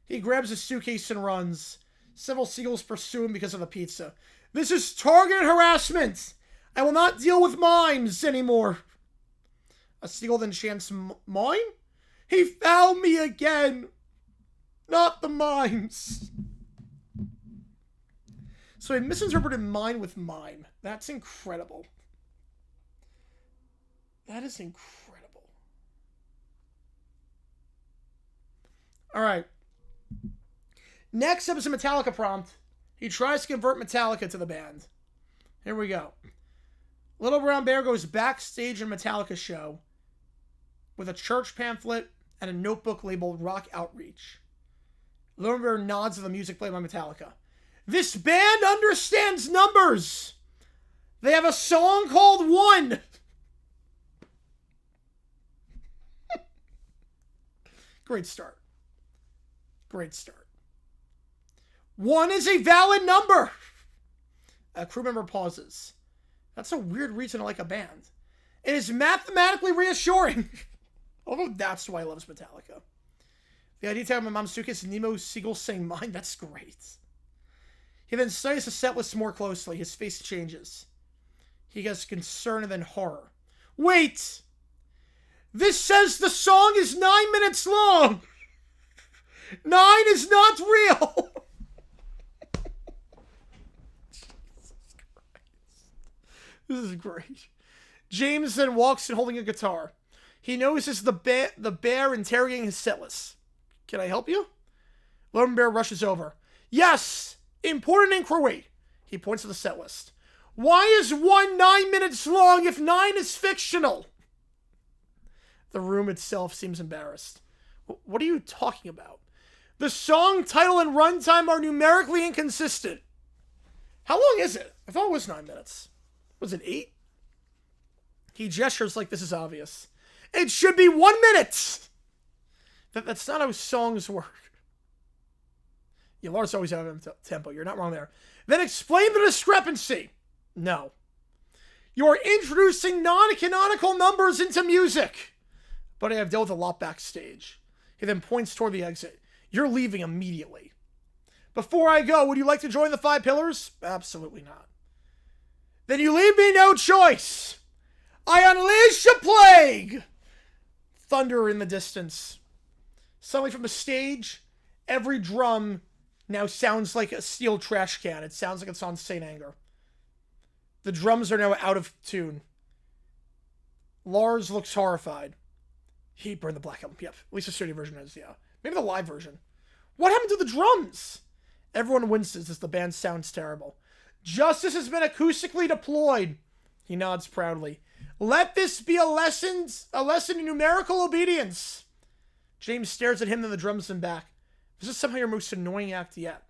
He grabs a suitcase and runs. Several seagulls pursue him because of the pizza. This is targeted harassment. I will not deal with mimes anymore. A seagull then chants, mime? He found me again. Not the mimes. So I misinterpreted mine with mime. That's incredible. That is incredible. All right. Next up is a Metallica prompt. He tries to convert Metallica to the band. Here we go. Little Brown Bear goes backstage in Metallica show with a church pamphlet and a notebook labeled Rock Outreach. Little Bear nods at the music played by Metallica. This band understands numbers. They have a song called One. Great start. Great start. One is a valid number. A crew member pauses. That's a weird reason to like a band. It is mathematically reassuring. Although that's why he loves Metallica. The idea to have my mom's suitcase and Nemo Seagull saying mine, that's great. He then studies the set list more closely. His face changes. He gets concern and then horror. Wait! This says the song is 9 minutes long! 9 is not real! This is great. James then walks in holding a guitar. He notices the bear interrogating his set list. Can I help you? Lone Bear rushes over. Yes! Important inquiry. He points to the set list. Why is 1 9 minutes long if 9 is fictional? The room itself seems embarrassed. What are you talking about? The song title and runtime are numerically inconsistent. How long is it? I thought it was 9 minutes. Was it 8? He gestures like this is obvious. It should be 1 minute! That's not how songs work. Yeah, Lars always have a tempo. You're not wrong there. Then explain the discrepancy. No. You're introducing non-canonical numbers into music. But I have dealt with a lot backstage. He then points toward the exit. You're leaving immediately. Before I go, would you like to join the 5 Pillars? Absolutely not. Then you leave me no choice. I unleash a plague. Thunder in the distance. Suddenly from the stage, every drum now sounds like a steel trash can. It sounds like it's on St. Anger. The drums are now out of tune. Lars looks horrified. He burned the Black Album. Yep, at least the studio version is, yeah. Maybe the live version. What happened to the drums? Everyone winces as the band sounds terrible. Justice has been acoustically deployed. He nods proudly. Let this be a lesson in numerical obedience. James stares at him, then the drums him back. This is somehow your most annoying act yet.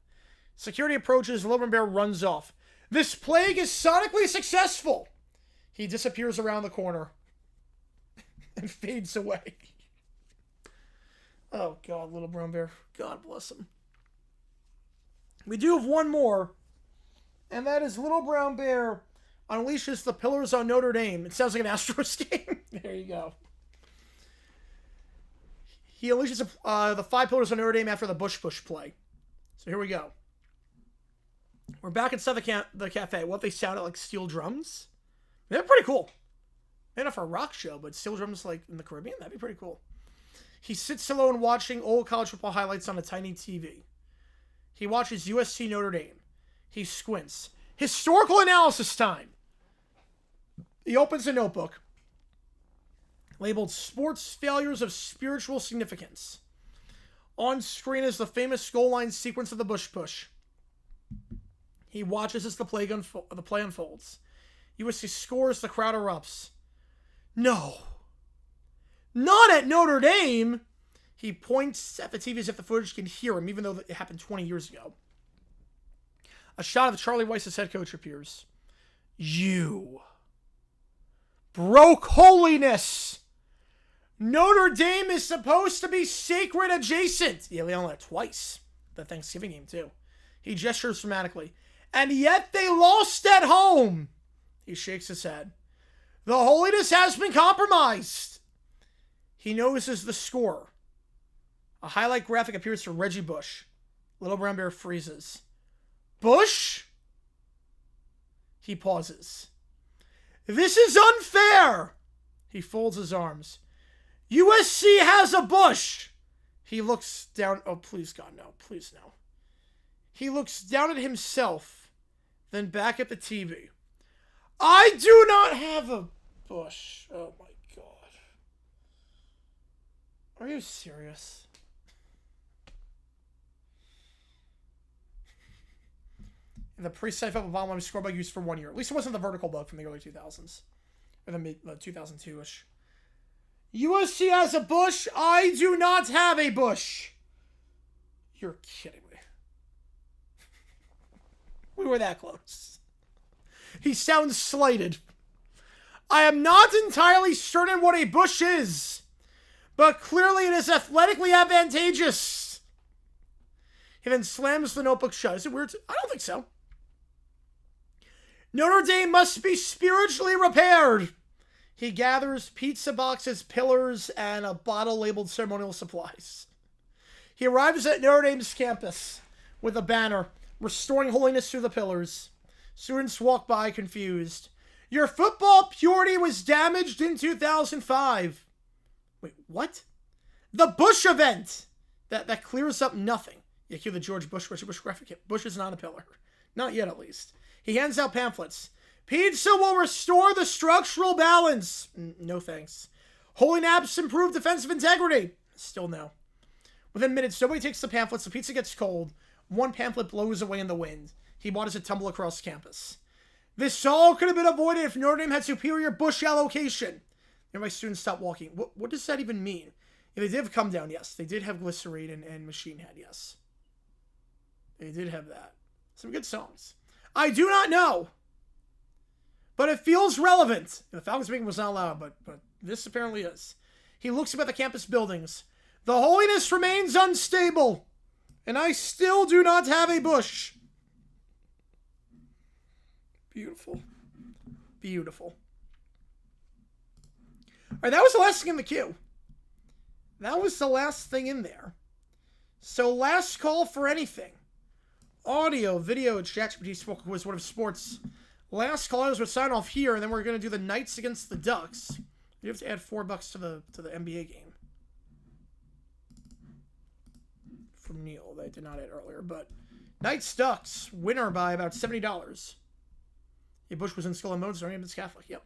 Security approaches, the Little Brown Bear runs off. This plague is sonically successful. He disappears around the corner and fades away. Oh, God, Little Brown Bear. God bless him. We do have one more, and that is Little Brown Bear unleashes the Pillars on Notre Dame. It sounds like an Astros game. There you go. He unleashes the 5 Pillars on Notre Dame after the Bush play. So here we go. We're back inside the cafe. What, they sounded like steel drums? They're pretty cool. Maybe not for a rock show, but steel drums like in the Caribbean, that'd be pretty cool. He sits alone watching old college football highlights on a tiny TV. He watches USC Notre Dame. He squints. Historical analysis time. He opens a notebook labeled Sports Failures of Spiritual Significance. On screen is the famous goal line sequence of the Bush push. He watches as the play unfolds. USC scores, the crowd erupts. No. Not at Notre Dame! He points at the TV as if the footage can hear him, even though it happened 20 years ago. A shot of Charlie Weiss's head coach appears. You broke holiness! Notre Dame is supposed to be sacred adjacent. Yeah, we only had twice. The Thanksgiving game, too. He gestures dramatically. And yet they lost at home. He shakes his head. The holiness has been compromised. He notices the score. A highlight graphic appears for Reggie Bush. Little Brown Bear freezes. Bush? He pauses. This is unfair. He folds his arms. USC has a Bush. He looks down. Oh, please, God, no. Please, no. He looks down at himself, then back at the TV. I do not have a Bush. Oh, my God. Are you serious? In the pre-sci-fi bomb line scored by use for 1 year. At least it wasn't the vertical bug from the early 2000s. Or the mid 2002-ish. USC has a Bush. I do not have a Bush. You're kidding me. We were that close. He sounds slighted. I am not entirely certain what a Bush is, but clearly it is athletically advantageous. He then slams the notebook shut. Is it weird? I don't think so. Notre Dame must be spiritually repaired. He gathers pizza boxes, pillars, and a bottle labeled ceremonial supplies. He arrives at Notre Dame's campus with a banner, restoring holiness through the pillars. Students walk by confused. Your football purity was damaged in 2005. Wait, what? The Bush event! That clears up nothing. Yeah, cue the George Bush graphic. Bush is not a pillar. Not yet, at least. He hands out pamphlets. Pizza will restore the structural balance. No thanks. Holy naps improve defensive integrity. Still no. Within minutes, nobody takes the pamphlets. The pizza gets cold. One pamphlet blows away in the wind. He watches it tumble across campus. This all could have been avoided if Notre Dame had superior Bush allocation. My students stopped walking. What does that even mean? Yeah, they did have come down, yes. They did have Glycerine and Machine Head, yes. They did have that. Some good songs. I do not know. But it feels relevant. The Falcons meeting was not allowed, but this apparently is. He looks up at the campus buildings. The holiness remains unstable, and I still do not have a Bush. Beautiful. Beautiful. All right, that was the last thing in the queue. That was the last thing in there. So last call for anything. Audio, video, ChatGPT was one of sports. Last call is we'll sign off here, and then we're going to do the Knights against the Ducks. You have to add $4 to the NBA game. From Neil, they did not add earlier, but Knights Ducks winner by about $70. Yeah, Bush was in Skull and Bones, or it's Catholic. Yep.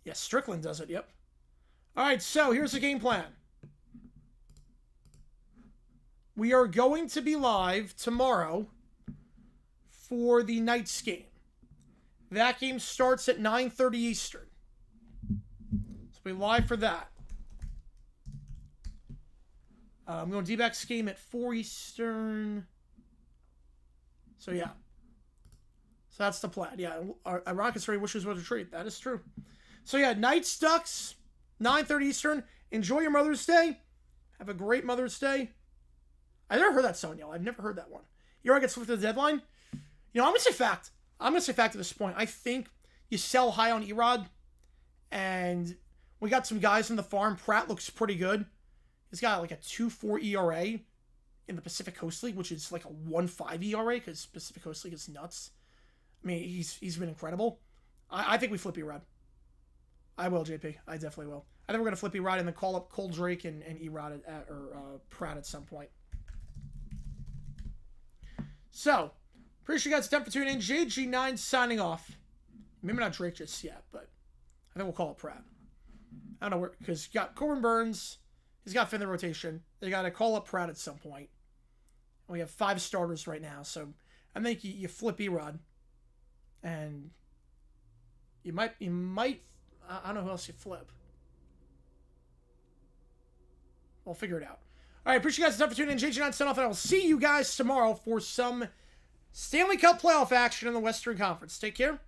Yes, Strickland does it. Yep. All right, so here's the game plan. We are going to be live tomorrow for the Knights game. That game starts at 9:30 Eastern. So we'll be live for that. I'm going D-backs game at 4 Eastern. So, yeah. So that's the plan. Yeah, Rockets ready wishes was a treat. That is true. So, yeah, Knights, Ducks, 9:30 Eastern. Enjoy your Mother's Day. Have a great Mother's Day. I never heard that song, y'all. I've never heard that one. You already get slipped to the deadline? You know, I'm going to say fact. I'm going to say fact at this point. I think you sell high on Erod. And we got some guys in the farm. Pratt looks pretty good. He's got like a 2.4 ERA in the Pacific Coast League, which is like a 1.5 ERA because Pacific Coast League is nuts. I mean, he's been incredible. I think we flip Erod. I will, JP. I definitely will. I think we're going to flip Erod and then call up Cole Drake and Erod or Pratt at some point. So, appreciate you guys' attempt for tuning in. JG9 signing off. Maybe not Drake just yet, but I think we'll call it Pratt. I don't know where, because you got Corbin Burns. He's got to fit in the rotation. They got to call up Pratt at some point. We have 5 starters right now, so I think you flip Erod. And you might, I don't know who else you flip. We'll figure it out. All right, appreciate you guys' time for tuning in. JG9 sign off, and I will see you guys tomorrow for some Stanley Cup playoff action in the Western Conference. Take care.